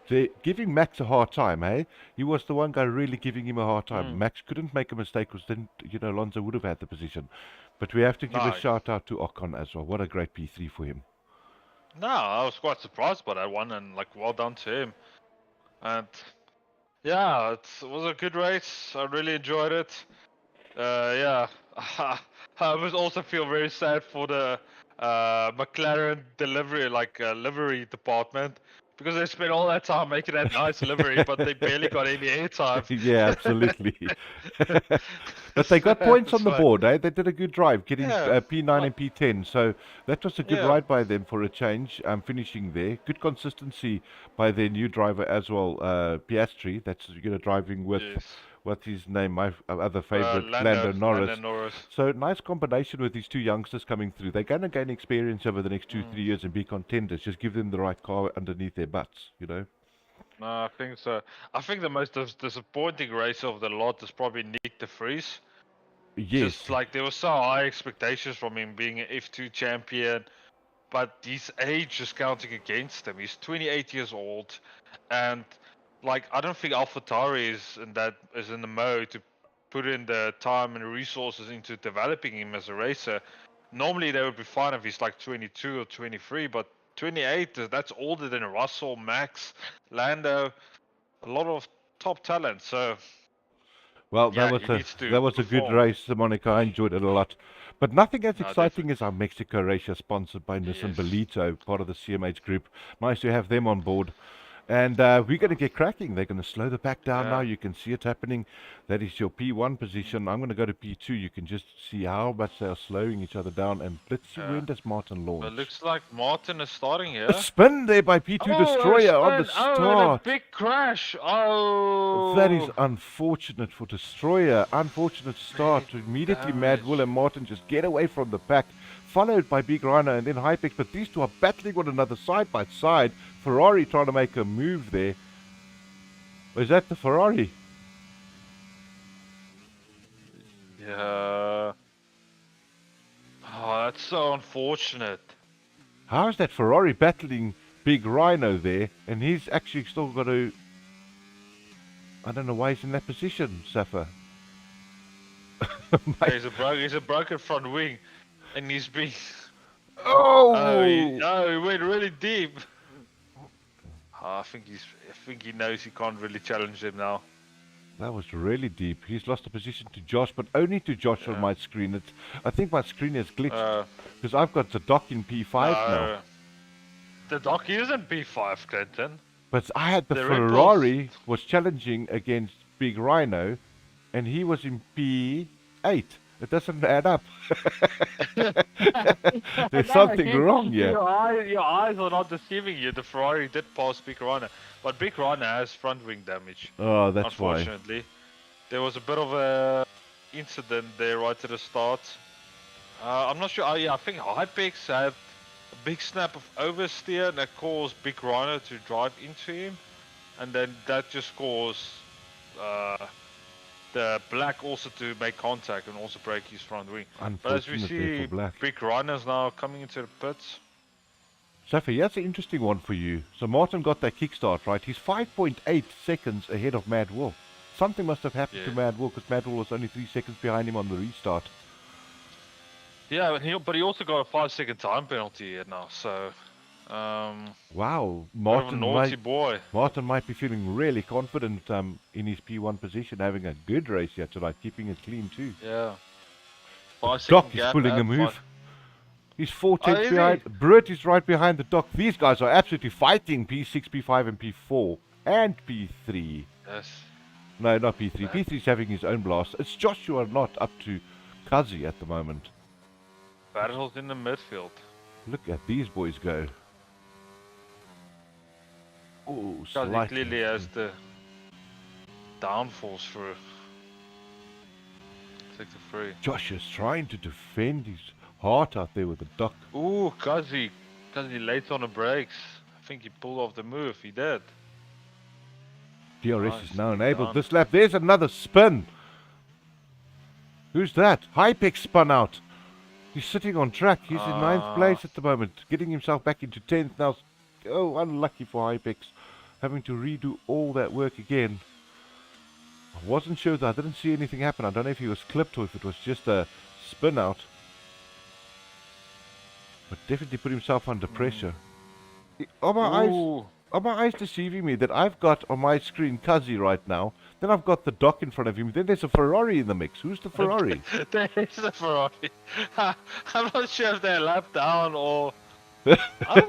They're giving Max a hard time, eh? He was the one guy really giving him a hard time. Max couldn't make a mistake because then, Alonso would have had the position. But we have to give a shout out to Ocon as well. What a great P3 for him. No, I was quite surprised by that one, and like, well done to him. And yeah, it was a good race. I really enjoyed it. Yeah, I was also feel very sad for the McLaren delivery, livery department, because they spent all that time making that nice livery, but they barely got any airtime. Yeah, absolutely. But they got points on the board, eh? They did a good drive, getting P9 and P10. So that was a good ride by them for a change. Finishing there, good consistency by their new driver as well, Piastri. That's driving with. What's his name? My other favorite, Lando Norris. So nice combination with these two youngsters coming through. They're going to gain experience over the next 2-3 years and be contenders. Just give them the right car underneath their butts, No, I think so. I think the most disappointing race of the lot is probably Nick de Vries. Yes. Just like there were so high expectations from him being an F2 champion, but his age is counting against him. He's 28 years old, and like I don't think AlphaTauri is in the mode to put in the time and resources into developing him as a racer. Normally they would be fine if he's like 22 or 23, but 28 that's older than Russell, Max, Lando, a lot of top talent. So well, yeah, that was a good race, Monica. I enjoyed it a lot. But nothing as exciting as our Mexico race sponsored by Nissan Bolito, part of the CMH group. Nice to have them on board. And we're going to get cracking. They're going to slow the pack down now. You can see it happening. That is your P1 position. I'm going to go to P2. You can just see how much they are slowing each other down. And let's see when does Martin launch. It looks like Martin is starting here. A spin there by P2 Destroyer on the start. Oh, and a big crash. Oh. That is unfortunate for Destroyer. Unfortunate start. Immediately Mad Will and Martin just get away from the pack. Followed by Big Rhino and then Hypex. But these two are battling one another side by side. Ferrari trying to make a move there. Or is that the Ferrari? Yeah. Oh, that's so unfortunate. How is that Ferrari battling Big Rhino there? And he's actually still got to... I don't know why he's in that position, Safa. He's a broken front wing. And he's been... Oh! He went really deep. I think he knows he can't really challenge him now. That was really deep. He's lost the position to Josh, but only to Josh on Yeah. my screen. I think my screen has glitched Uh, because I've got the dock in P5 now. no, the dock isn't P5, Clinton. But I had the The Red Bulls. Ferrari was challenging against Big Rhino, and he was in P8. It doesn't add up. There's something wrong here. Your eyes are not deceiving you. The Ferrari did pass Big Rhino, but Big Rhino has front wing damage. Oh, that's why. Unfortunately, there was a bit of a incident there right at the start. I'm not sure. Yeah, I think Hypex had a big snap of oversteer and that caused Big Rhino to drive into him, and then that just caused the Black also to make contact and also break his front wing. But as we Unfortunately see, for Black. Big Rhino's now coming into the pits. Safi, that's an interesting one for you. So Martin got that kickstart, right? He's 5.8 seconds ahead of Mad Wolf. Something must have happened to Yeah. Mad Wolf because Mad Wolf was only 3 seconds behind him on the restart. Yeah, but he also got a 5-second time penalty here now, so Wow, bit of a Martin naughty might, boy. Martin might be feeling really confident in his P1 position, having a good race here tonight, keeping it clean too. Yeah. Doc 5-second is gap pulling a and move. He's 4 Oh, tenths is behind. Brett is right behind the Doc. These guys are absolutely fighting P6, P5 and P4 and P3. Yes. No, not P3. P3 is having his own blast. It's Joshua not up to Kazi at the moment. Battles in the midfield. Look at these boys go. Oh, Because he slightly. clearly has the downforce for 63. Josh is trying to defend his heart out there with the Doc. Ooh, Kazi late on the brakes. I think he pulled off the move. He did. DRS Nice, is now well enabled done. this lap. There's another spin. Who's that? Hypex spun out. He's sitting on track. He's in 9th place at the moment, getting himself back into 10th now. Oh, unlucky for Hypex, having to redo all that work again. I wasn't sure that I didn't see anything happen. I don't know if he was clipped or if it was just a spin out. But definitely put himself under pressure. Are my eyes deceiving me that I've got on my screen Kazi right now? Then I've got the Doc in front of him. Then there's a Ferrari in the mix. Who's the Ferrari? There is a Ferrari. I'm not sure if they're lap down or. I'm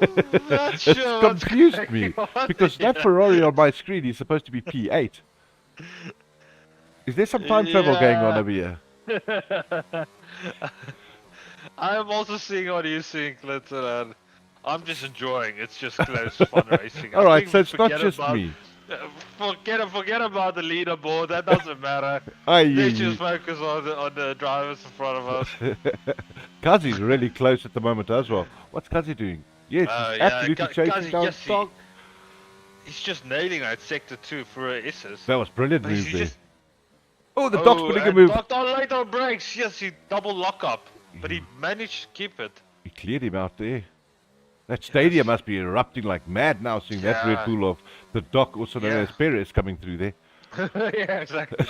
not sure. It's what's confused going me on because that here. Ferrari on my screen is supposed to be P8. Is there some time travel going on Yeah. over here? I'm also seeing what you're seeing, Clinton, and I'm just enjoying. It's just close fun racing. I All right, think so we it's not forget just about- me. Forget about the leaderboard. That doesn't matter. Aye, Let's just focus on the drivers in front of us. Kazi's really close at the moment as well. What's Kazi doing? Yes, he's absolutely chasing Kazi, down yes, Doc. he's just nailing that sector 2 for aces. That was brilliant But move he's there. just- Oh, the Doc's pulling a and move. Doc on late on brakes. Yes, he double lock up, but he managed to keep it. He cleared him out there. That stadium must be erupting like mad now, seeing that Red Yeah. Bull of the Doc, also known Yeah. as Perez, coming through there. Yeah, exactly.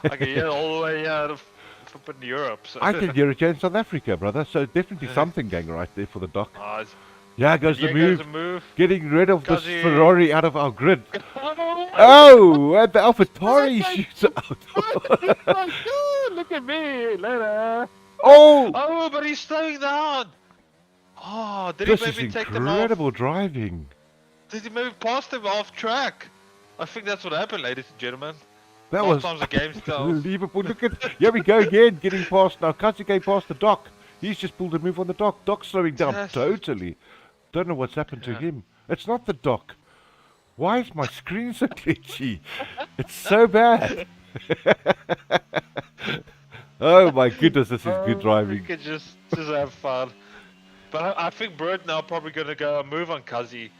I can hear it all the way out of up in Europe. So. I can hear it here in South Africa, brother. So definitely something going right there for the Doc. Ah, Yeah, goes the here move. goes the move. Getting rid of this Kazi. Ferrari out of our grid. Oh, Oh, and the AlphaTauri shoots out. look at me later. Oh, Oh, but he's slowing down. Oh, did this he is maybe take them off? incredible driving. Did he move past him off track? I think that's what happened, ladies and gentlemen. That was Sometimes the game tells. unbelievable. Look at, here we go again, getting past now. Kazi came past the Doc. He's just pulled a move on the Doc. Doc's slowing down Yes. totally. Don't know what's happened to Yeah. him. It's not the Doc. Why is my screen so glitchy? It's so bad. Oh my goodness, this is good We driving. could just have fun. But I think Brett now probably gonna go move on Kazi.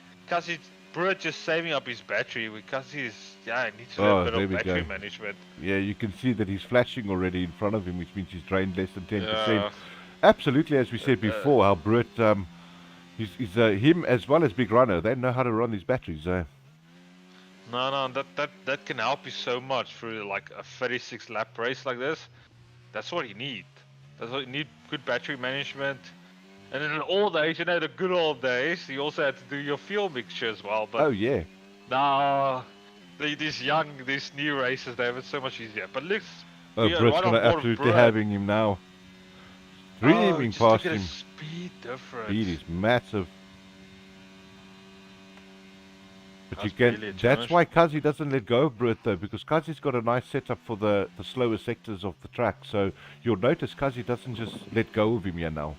Brett just saving up his battery. Because he needs to have Oh, a bit there of we battery go. management. Yeah, you can see that he's flashing already in front of him, which means he's drained less than 10%. Yeah. Absolutely, as we said before, how Brett, him as well as Big Rhino, they know how to run these batteries. No, that can help you so much through like a 36 lap race like this. That's what you need. That's what you need. Good battery management. And in the old days, the good old days, you also had to do your fuel mixture as well. But Oh yeah, Nah, these new races, they have it so much easier. But looks, Oh, we are Britt's right gonna on board with absolutely Brett. having him now. Oh, Streaming just look past at him. his speed difference. Speed is massive. But you That's can. really a That's challenge. why Kazi doesn't let go of Britt though, because Kazi's got a nice setup for the slower sectors of the track. So you'll notice Kazi doesn't just let go of him here now.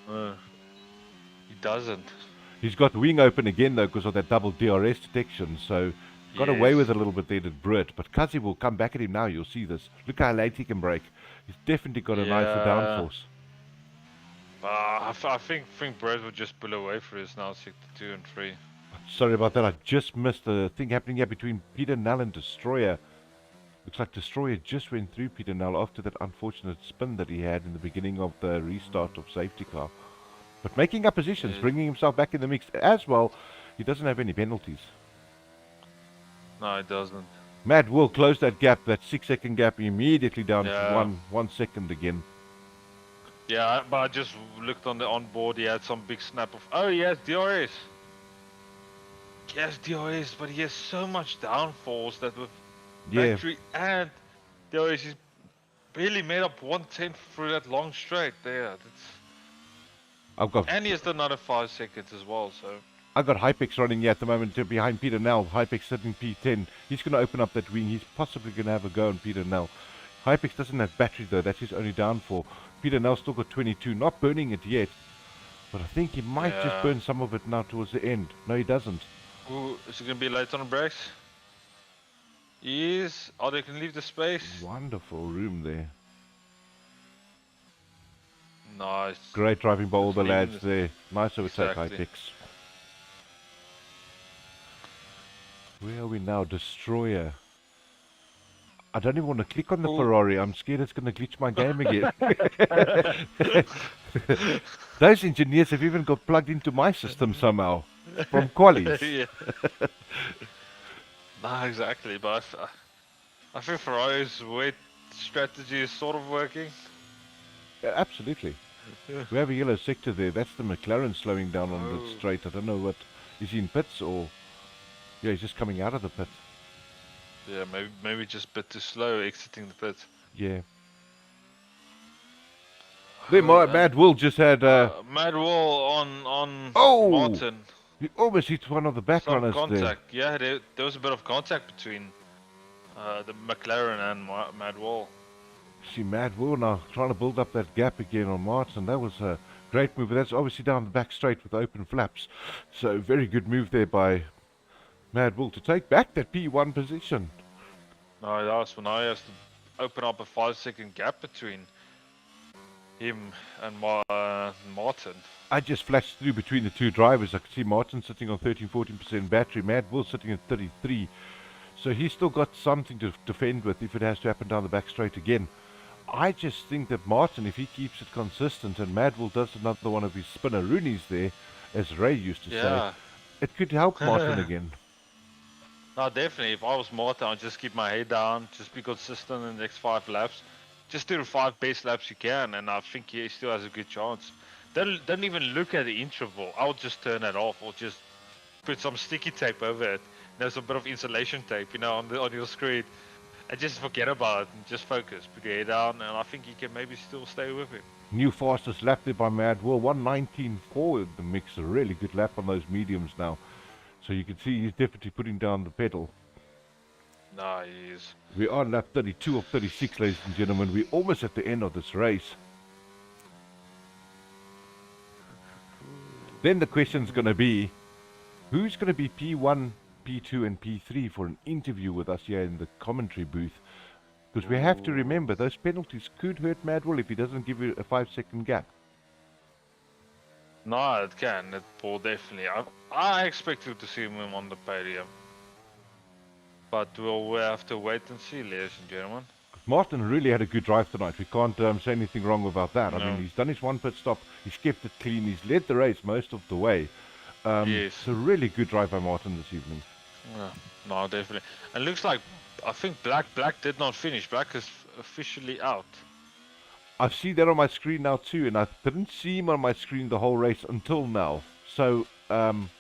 He doesn't. He's got wing open again though because of that double DRS detection. So got away Yes. with a little bit there to Britt. But Kazi will come back at him now. You'll see this. Look how late he can brake. He's definitely got a nicer Yeah. downforce. I think Brett would just pull away for his now sector 2 and 3. Sorry about that. I just missed the thing happening here between Peter Null and Destroyer. Looks like Destroyer just went through Peter Null after that unfortunate spin that he had in the beginning of the restart of safety car. But making up positions, Yeah. bringing himself back in the mix as well. He doesn't have any penalties. No, it doesn't. Mad will close that gap, that 6-second gap, immediately down to Yeah. 1 second again. Yeah, but I just looked on the onboard. He had some big snap of. Oh, he has DRS. He has DRS, but he has so much downforce that with Yeah, battery and DRS, he's barely made up 1/10 through that long straight there. I've got And he has another 5 seconds as well. So Hypex running here at the moment behind Peter Nell. Hypex sitting P10. He's going to open up that wing. He's possibly going to have a go on Peter Nell. Hypex doesn't have battery though. That's his only downfall. Peter Nell's still got 22. Not burning it yet. But I think he might just Yeah. burn some of it now towards the end. No, he doesn't. Ooh, is he gonna be late on the brakes? He is. Oh, they can leave the space. Wonderful room there. Nice. Great driving by all the Just leaving lads this- there. Nice overtake, Exactly. Hypex. Where are we now? Destroyer. I don't even want to click on the Ooh. Ferrari. I'm scared it's going to glitch my game again. Those engineers have even got plugged into my system somehow. From Qualies. Yeah. Nah, exactly. But I think Ferrari's weight strategy is sort of working. Yeah, absolutely. We have a yellow sector there. That's the McLaren slowing down on Oh. the straight. I don't know what. Is he in pits or. Yeah, he's just coming out of the pit. Yeah, maybe just a bit too slow exiting the pit. Yeah. There, Mad Will just had. Mad Wall on Oh! Martin. He almost hit one of the back Some runners there. contact. Yeah, there was a bit of contact between the McLaren and Mad Wall. See Mad Will now trying to build up that gap again on Martin. That was a great move. That's obviously down the back straight with open flaps. So very good move there by Mad Will to take back that P1 position. No, that's when I has to open up a 5-second gap between him and Martin. I just flashed through between the two drivers. I could see Martin sitting on 13-14% battery. Mad Will sitting at 33. So he's still got something to defend with if it has to happen down the back straight again. I just think that Martin, if he keeps it consistent and Mad Will does another one of his spinneroonies there, as Ray used to Yeah. say, it could help Martin again. No, definitely. If I was Martin, I'd just keep my head down, just be consistent in the next 5 laps. Just do the 5 best laps you can, and I think he still has a good chance. Don't even look at the interval. I would just turn it off, or just put some sticky tape over it. There's a bit of insulation tape, on your screen, and just forget about it and just focus. Put your head down, and I think you can maybe still stay with him. New fastest lap there by Mad Will, 1:19.4 in the mix. A really good lap on those mediums now. So you can see he's definitely putting down the pedal. Nah, he is. We are on lap 32 of 36, ladies and gentlemen. We're almost at the end of this race. Then the question's going to be, who's going to be P1, P2 and P3 for an interview with us here in the commentary booth? Because we have to remember, those penalties could hurt Mad Will if he doesn't give you a 5-second gap. No, it can. It will definitely. I expected to see him on the podium. But we'll have to wait and see, ladies and gentlemen. Martin really had a good drive tonight. We can't say anything wrong about that. I No. mean, he's done his one pit stop. He's kept it clean. He's led the race most of the way. Yes. It's a really good drive by Martin this evening. Yeah, no, definitely. And looks like, I think Black did not finish. Black is officially out. I see that on my screen now too, and I didn't see him on my screen the whole race until now. So,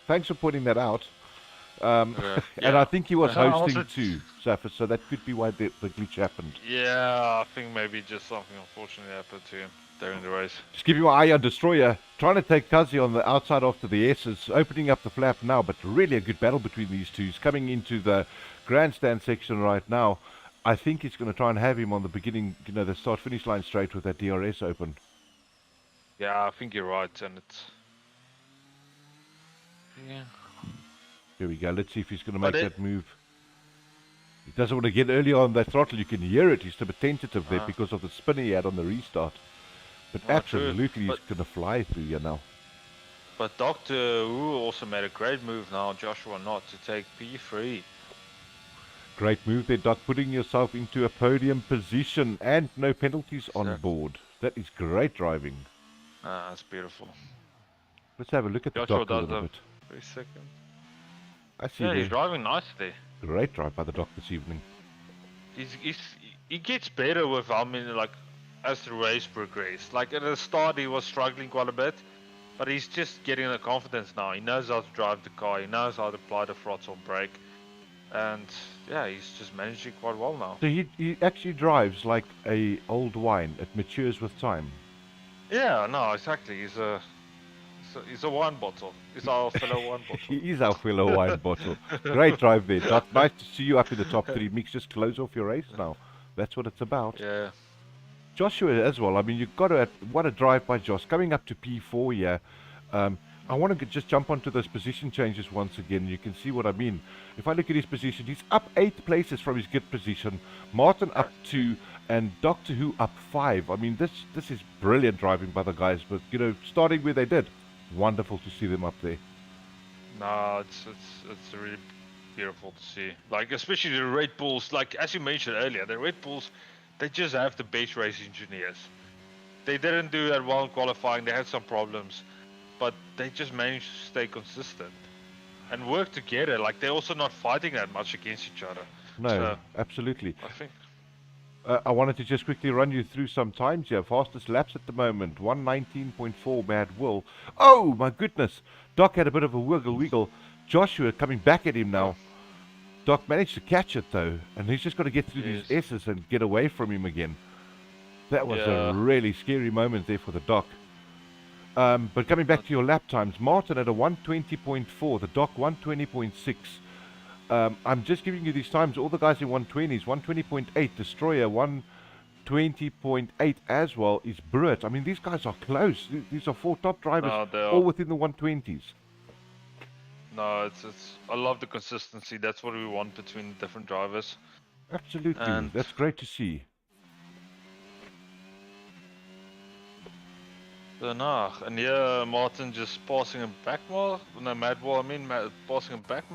thanks for pointing that out. Okay. And I Yeah. think he was I hosting also- too, Safa, so that could be why the glitch happened. Yeah, I think maybe just something unfortunately happened to him during the race. Just keep your eye on Destroyer, trying to take Kazi on the outside after the S's, opening up the flap now, but really a good battle between these two. He's coming into the grandstand section right now. I think he's going to try and have him on the beginning, the start-finish line straight with that DRS open. Yeah, I think you're right, and it's yeah. Here we go. Let's see if he's going to But make that move. He doesn't want to get early on that throttle. You can hear it. He's a bit tentative there because of the spin he had on the restart. But True. absolutely, he's But- going to fly through here now. But Doctor Who also made a great move now, Joshua not to take P3. Great move there, Doc, putting yourself into a podium position and no penalties on Exactly. board. That is great driving. That's beautiful. Let's have a look at the Joshua Doc a does little a bit. 3 seconds. I see Yeah, there. he's driving nicely. Great drive by the Doc this evening. He gets better with like as the race progressed. Like at the start he was struggling quite a bit, but he's just getting the confidence now. He knows how to drive the car, he knows how to apply the throttle brake, and yeah, he's just managing quite well now. So he actually drives like a old wine. It matures with time. Yeah, no, exactly. He's a wine bottle. He's our fellow wine bottle. He is our fellow wine bottle. Great drive there, Doc. Nice to see you up in the top three. Mix, just close off your race now. That's what it's about. Yeah. Joshua as well. I mean, you've got to, what a drive by Josh. Coming up to P4 here. I want to just jump onto those position changes once again. You can see what I mean. If I look at his position, he's up 8 places from his good position. Martin up 2 and Doctor Who up 5. I mean, this is brilliant driving by the guys. But, starting where they did, wonderful to see them up there. No, it's really beautiful to see. Like especially the Red Bulls, like as you mentioned earlier, the Red Bulls, they just have the best race engineers. They didn't do that well in qualifying. They had some problems, but they just managed to stay consistent and work together. Like they're also not fighting that much against each other. No, So, absolutely. I think. I wanted to just quickly run you through some times here. Fastest laps at the moment, 119.4 Mad Will. Oh, my goodness. Doc had a bit of a wiggle. Joshua coming back at him now. Doc managed to catch it, though, and he's just got to get through these S's and get away from him again. That was a really scary moment there for the Doc. But coming back to your lap times, Martin at a 120.4, the Doc 120.6. I'm just giving you these times. All the guys in 120s, 120.8, Destroyer 120.8 as well is Brut. I mean, these guys are close. These are 4 top drivers, all within the 120s. No, it's. I love the consistency. That's what we want between different drivers. Absolutely, And- that's great to see. So no, and yeah, Martin just passing him back more. No, Madwall, I mean, passing him back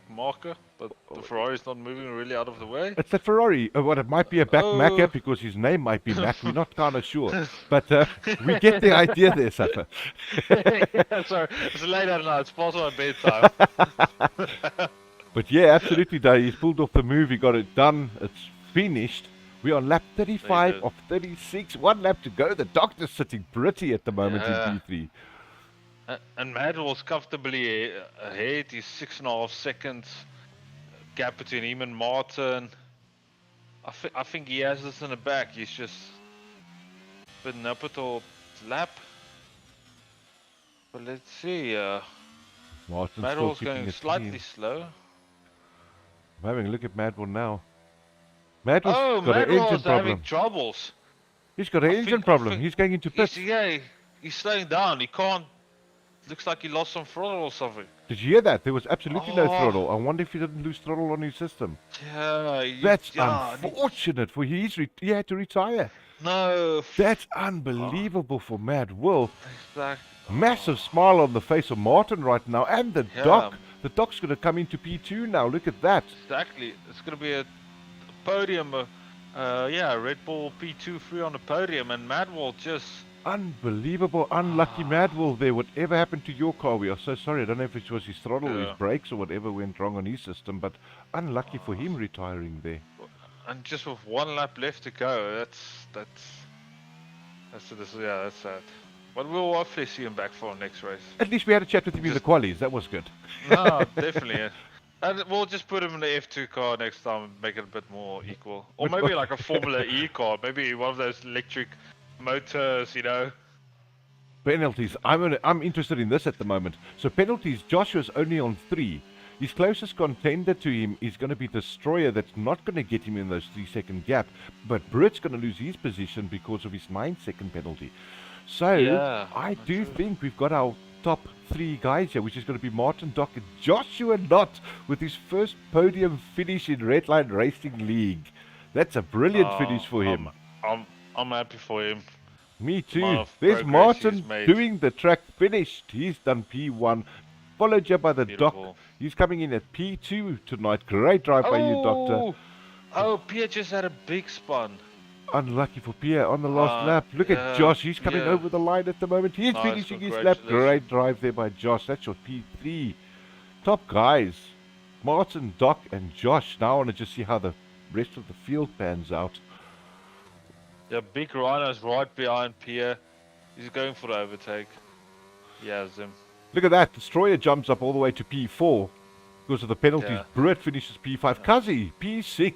marker, but the Ferrari's not moving really out of the way. It's a Ferrari. It might be a back Macca because his name might be Mac. We're not kind of sure. But we get the idea there, Safa. Yeah, sorry, it's late at night. It's past my bedtime. But yeah, absolutely, Dave. He's pulled off the move. He got it done. It's finished. We're on lap 35 of 36. 1 lap to go. The Doctor's sitting pretty at the moment in P3. And Madwall's comfortably ahead. He's 6.5 seconds gap between him and Martin. I think he has this in the back. He's just been up at all lap. But let's see. Martin's Madwall's still keeping going it slightly clean. slow. I'm having a look at Madwall now. Madwall's Oh, got an engine Madwall's having problem. troubles. He's got an engine problem. He's going into pits. He's slowing down. He can't. Looks like he lost some throttle or something. Did you hear that? There was absolutely no throttle. I wonder if he didn't lose throttle on his system. Yeah. That's unfortunate for he had to retire. No. That's unbelievable for Mad Will. Exactly. Massive smile on the face of Martin right now, and the Doc. The Doc's going to come into P2 now. Look at that. Exactly. It's going to be a podium. Red Bull P2 free on the podium, and Madwall just. Unbelievable, unlucky Madwall there. Whatever happened to your car? We are so sorry. I don't know if it was his throttle or his brakes or whatever went wrong on his system, but unlucky for him retiring there. And just with 1 lap left to go, that's sad. But we'll hopefully see him back for our next race. At least we had a chat with him in the Just- qualies. That was good. No, definitely. And we'll just put him in the F2 car next time and make it a bit more equal. Or maybe like a Formula E car. Maybe one of those electric motors, you know. Penalties. I'm interested in this at the moment. So penalties, Joshua's only on 3. His closest contender to him is going to be Destroyer. That's not going to get him in those 3-second gap. But Britt's going to lose his position because of his 9-second penalty. So Yeah, I that's do true. think we've got our top 3 guys here, which is going to be Martin, Doc, and Joshua Knott with his first podium finish in Redline Racing League. That's a brilliant finish for him. I'm happy for him. Me too. Amount of There's progress Martin he's made. doing the track finished. He's done P1. Followed here by the Doc. Beautiful. He's coming in at P2 tonight. Great drive by you, Doctor. Oh, Pierre just had a big spun. Unlucky for Pierre on the last lap. Look yeah, at Josh. He's coming yeah. over the line at the moment. He's Nice, finishing his lap. congratulations. Great drive there by Josh. That's your P3. Top guys. Martin, Doc, and Josh. Now I want to just see how the rest of the field pans out. Yeah, big Rhino's right behind Pierre. He's going for the overtake. He has him. Look at that. Destroyer jumps up all the way to P4 because of the penalties. Yeah. Britt finishes P5. Kazi, P6.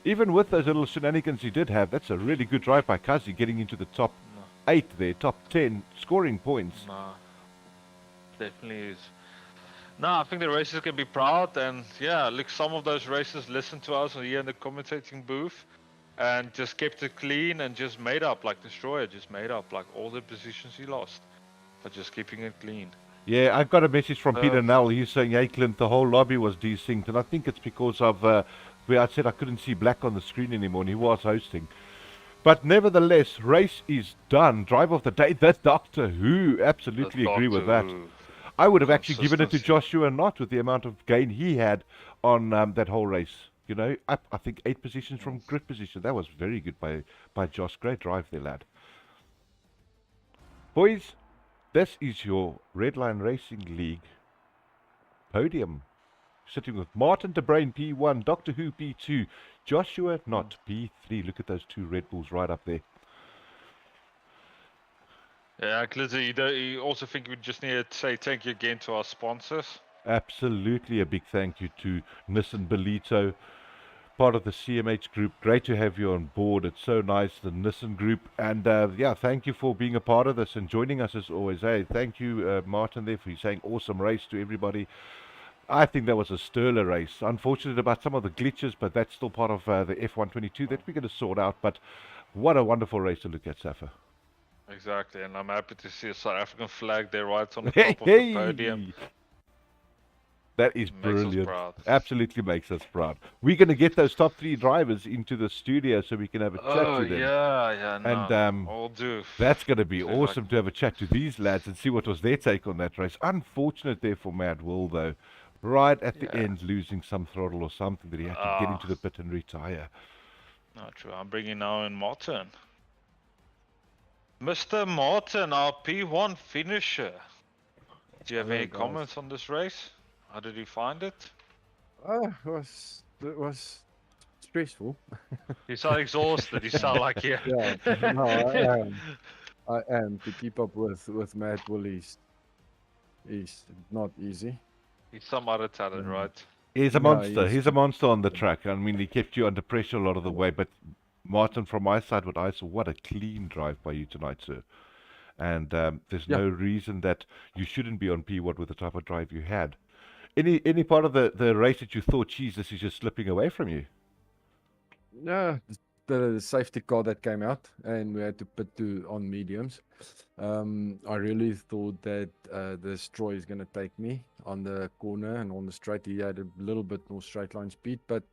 Even with those little shenanigans he did have, that's a really good drive by Kazi, getting into the top 8 there, top 10, scoring points. Nah, definitely is. No, I think the racers can be proud, and yeah, look, some of those racers listened to us here in the commentating booth and just kept it clean and just made up, like Destroyer just made up, like all the positions he lost, but just keeping it clean. Yeah, I got a message from Peter Null. He's saying, hey, Clint, the whole lobby was desynced, and I think it's because of where I said I couldn't see black on the screen anymore, and he was hosting. But nevertheless, race is done. Drive of the day, the Doctor Who. Absolutely agree with that. I would have actually given it to Joshua Knott with the amount of gain he had on that whole race. You know, up, I think 8 positions from grid position. That was very good by Josh. Great drive there, lad. Boys, this is your Redline Racing League podium. Sitting with Martin de Bruin P1, Doctor Who P2, Joshua Knott P3. Look at those 2 Red Bulls right up there. Yeah, Glizzy, you also think we just need to say thank you again to our sponsors? Absolutely a big thank you to Nissan Belito, part of the CMH group. Great to have you on board. It's so nice, the Nissan group. And yeah, thank you for being a part of this and joining us as always. Hey, thank you, Martin, there, for saying awesome race to everybody. I think that was a sterler race. Unfortunate about some of the glitches, but that's still part of the F122 that we're going to sort out. But what a wonderful race to look at, Safa. Exactly, and I'm happy to see a South African flag there right on the top of the podium. That is Makes us brilliant. proud. Absolutely makes us proud. We're going to get those top 3 drivers into the studio so we can have a chat to them. Yeah, no, And I'll do. that's going to be Seems awesome like- to have a chat to these lads and see what was their take on that race. Unfortunate there for Mad Will, though. Right at the Yeah. end, losing some throttle or something that he had to get into the pit and retire. Not true. I'm bringing now in Martin. Mr. Martin, our P1 finisher. Do you have Hello, any guys. comments on this race? How did you find it? It was stressful. You sound exhausted. You sound like yeah. Yeah, no, I am. I am. To keep up with Mad Woolies is not easy. He's some other talent, right? He's a No, monster. He's a monster on the track. I mean, he kept you under pressure a lot of the way. But Martin, from my side, what I saw, what a clean drive by you tonight, sir. And there's Yeah. no reason that you shouldn't be on P1 with the type of drive you had. Any part of the race that you thought, geez, this is just slipping away from you? Yeah, the safety car that came out, and we had to put on mediums. I really thought that the Destroy is going to take me on the corner and on the straight. He had a little bit more straight line speed, but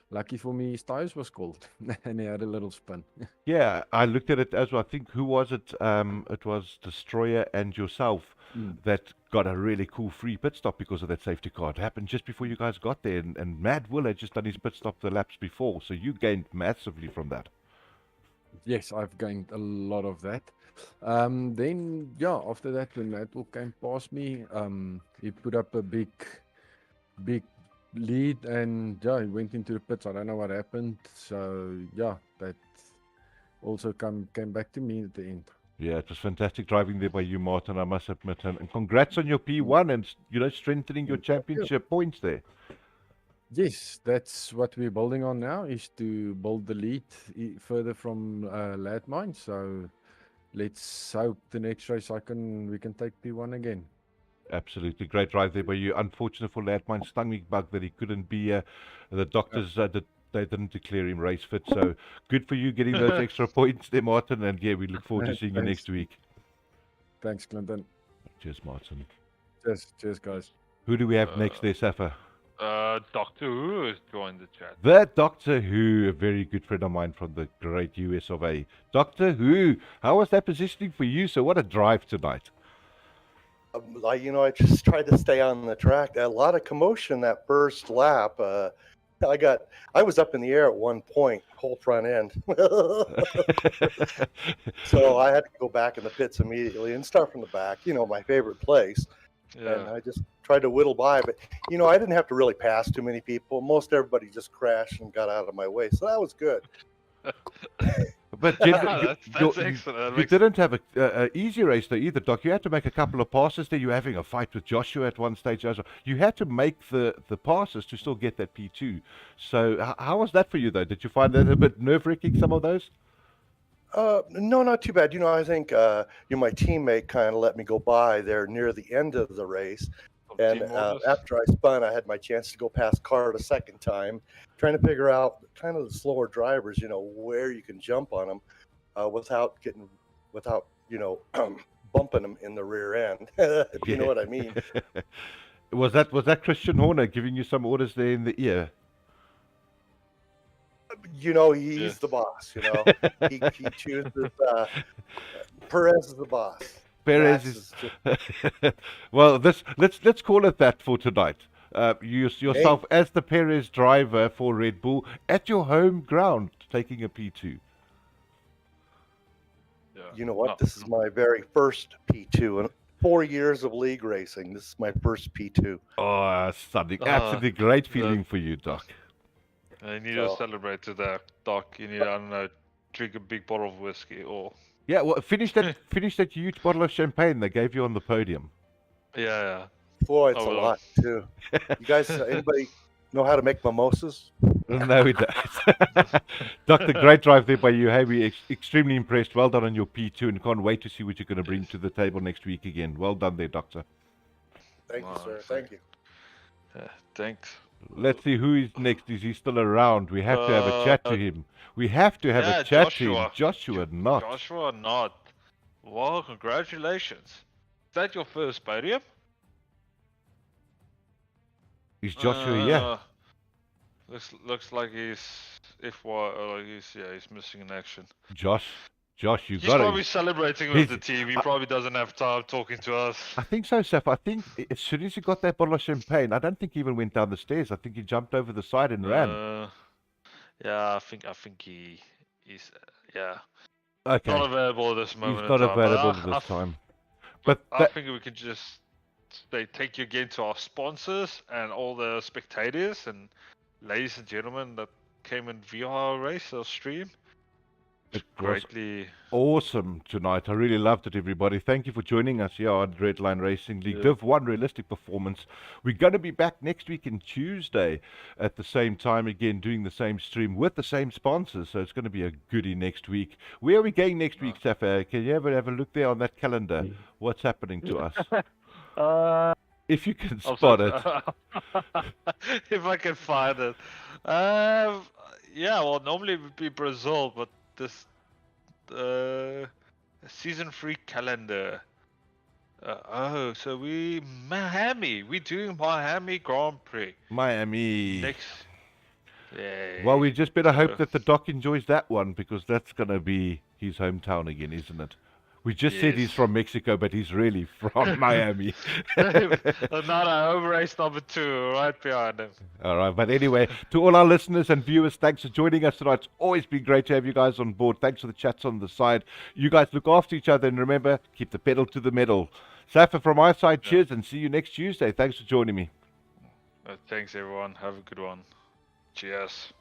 lucky for me, his tires was cold and he had a little spin. Yeah, I looked at it as well. I think, who was it? It was Destroyer and yourself that got a really cool free pit stop because of that safety car. It happened just before you guys got there, and Mad Will had just done his pit stop the laps before, so you gained massively from that. Yes, I've gained a lot of that. Then, yeah, after that, when Matt Will came past me, he put up a big lead, and yeah, he went into the pits. I don't know what happened. So, yeah, that also came back to me at the end. Yeah, it was fantastic driving there by you, Martin, I must admit. And congrats on your P1 and, strengthening your championship points there. Yes, that's what we're building on now, is to build the lead further from Landmine. So let's hope the next race we can take P1 again. Absolutely great drive there by you. Unfortunate for Landmine, stung me bug that he couldn't be. The doctors they didn't declare him race fit. So good for you getting those extra points there, Martin. And yeah, we look forward to seeing you Thanks. next week. Thanks, Clinton. Cheers, Martin. Cheers, guys. Who do we have next there, Safa? Doctor Who has joined the chat. The Doctor Who, a very good friend of mine from the great US of A. Doctor Who, how was that positioning for you? So what a drive tonight. I just tried to stay on the track. A lot of commotion that first lap. I was up in the air at one point, whole front end. So I had to go back in the pits immediately and start from the back. My favorite place. Yeah. And I just tried to whittle by, but I didn't have to really pass too many people. Most everybody just crashed and got out of my way, so that was good. But That's excellent. You didn't have a easy race though either, Doc. You had to make a couple of passes there. You were having a fight with Joshua at one stage as well. You had to make the passes to still get that P2. So how was that for you though? Did you find that a bit nerve-wracking, some of those? No, not too bad. I think my teammate kind of let me go by there near the end of the race. And after I spun, I had my chance to go past Card a second time, trying to figure out kind of the slower drivers, where you can jump on them without bumping them in the rear end, if you know what I mean. Was that Christian Horner giving you some orders there in the ear? He's the boss. He chooses. Perez is the boss. Perez is well. Let's call it that for tonight. Yourself as the Perez driver for Red Bull at your home ground, taking a P2. Yeah. You know what? This is my very first P2 in 4 years of league racing. This is my first P2. Oh, something absolutely great feeling for you, Doc. You need to celebrate to that, Doc. You need to, I don't know, drink a big bottle of whiskey or. Yeah, well, finish that huge bottle of champagne they gave you on the podium. Yeah. Boy, it's a lot too. You guys, anybody know how to make mimosas? No, we don't. Doctor, great drive there by you. Hey, we're extremely impressed. Well done on your P2 and can't wait to see what you're going to bring to the table next week again. Well done there, Doctor. Thank you, sir. Thank you. Thanks. Let's see who is next. Is he still around? We have to have a chat to him. We have to have a chat to him. Joshua not. Joshua not. Well, congratulations. Is that your first podium? Is Joshua here? Looks like he's he's missing in action. Josh, you got it. He's probably celebrating with the team. He probably doesn't have time talking to us. I think so, Seth. I think as soon as he got that bottle of champagne, I don't think he even went down the stairs. I think he jumped over the side and ran. Yeah, I think he's Okay. not available at this moment. He's not available at this time. But I think we can just take you again to our sponsors and all the spectators and ladies and gentlemen that came and view our race or stream. It Greatly awesome tonight. I really loved it, everybody. Thank you for joining us here on Redline Racing League. Div 1 Realistic Performance. We're going to be back next week on Tuesday at the same time again, doing the same stream with the same sponsors. So it's going to be a goodie next week. Where are we going next week, Safa? Can you ever have a look there on that calendar? What's happening to us? If you can spot it. If I can find it. Well, normally it would be Brazil, but this season 3 calendar. So we're doing Miami Grand Prix. Miami. Next. Yeah. Well, we just better hope that the Doc enjoys that one, because that's going to be his hometown again, isn't it? We just said he's from Mexico, but he's really from Miami. Not over race number 2, right behind him. All right, but anyway, to all our listeners and viewers, thanks for joining us tonight. It's always been great to have you guys on board. Thanks for the chats on the side. You guys look after each other, and remember, keep the pedal to the metal. Safa, from my side, cheers, and see you next Tuesday. Thanks for joining me. Thanks, everyone. Have a good one. Cheers.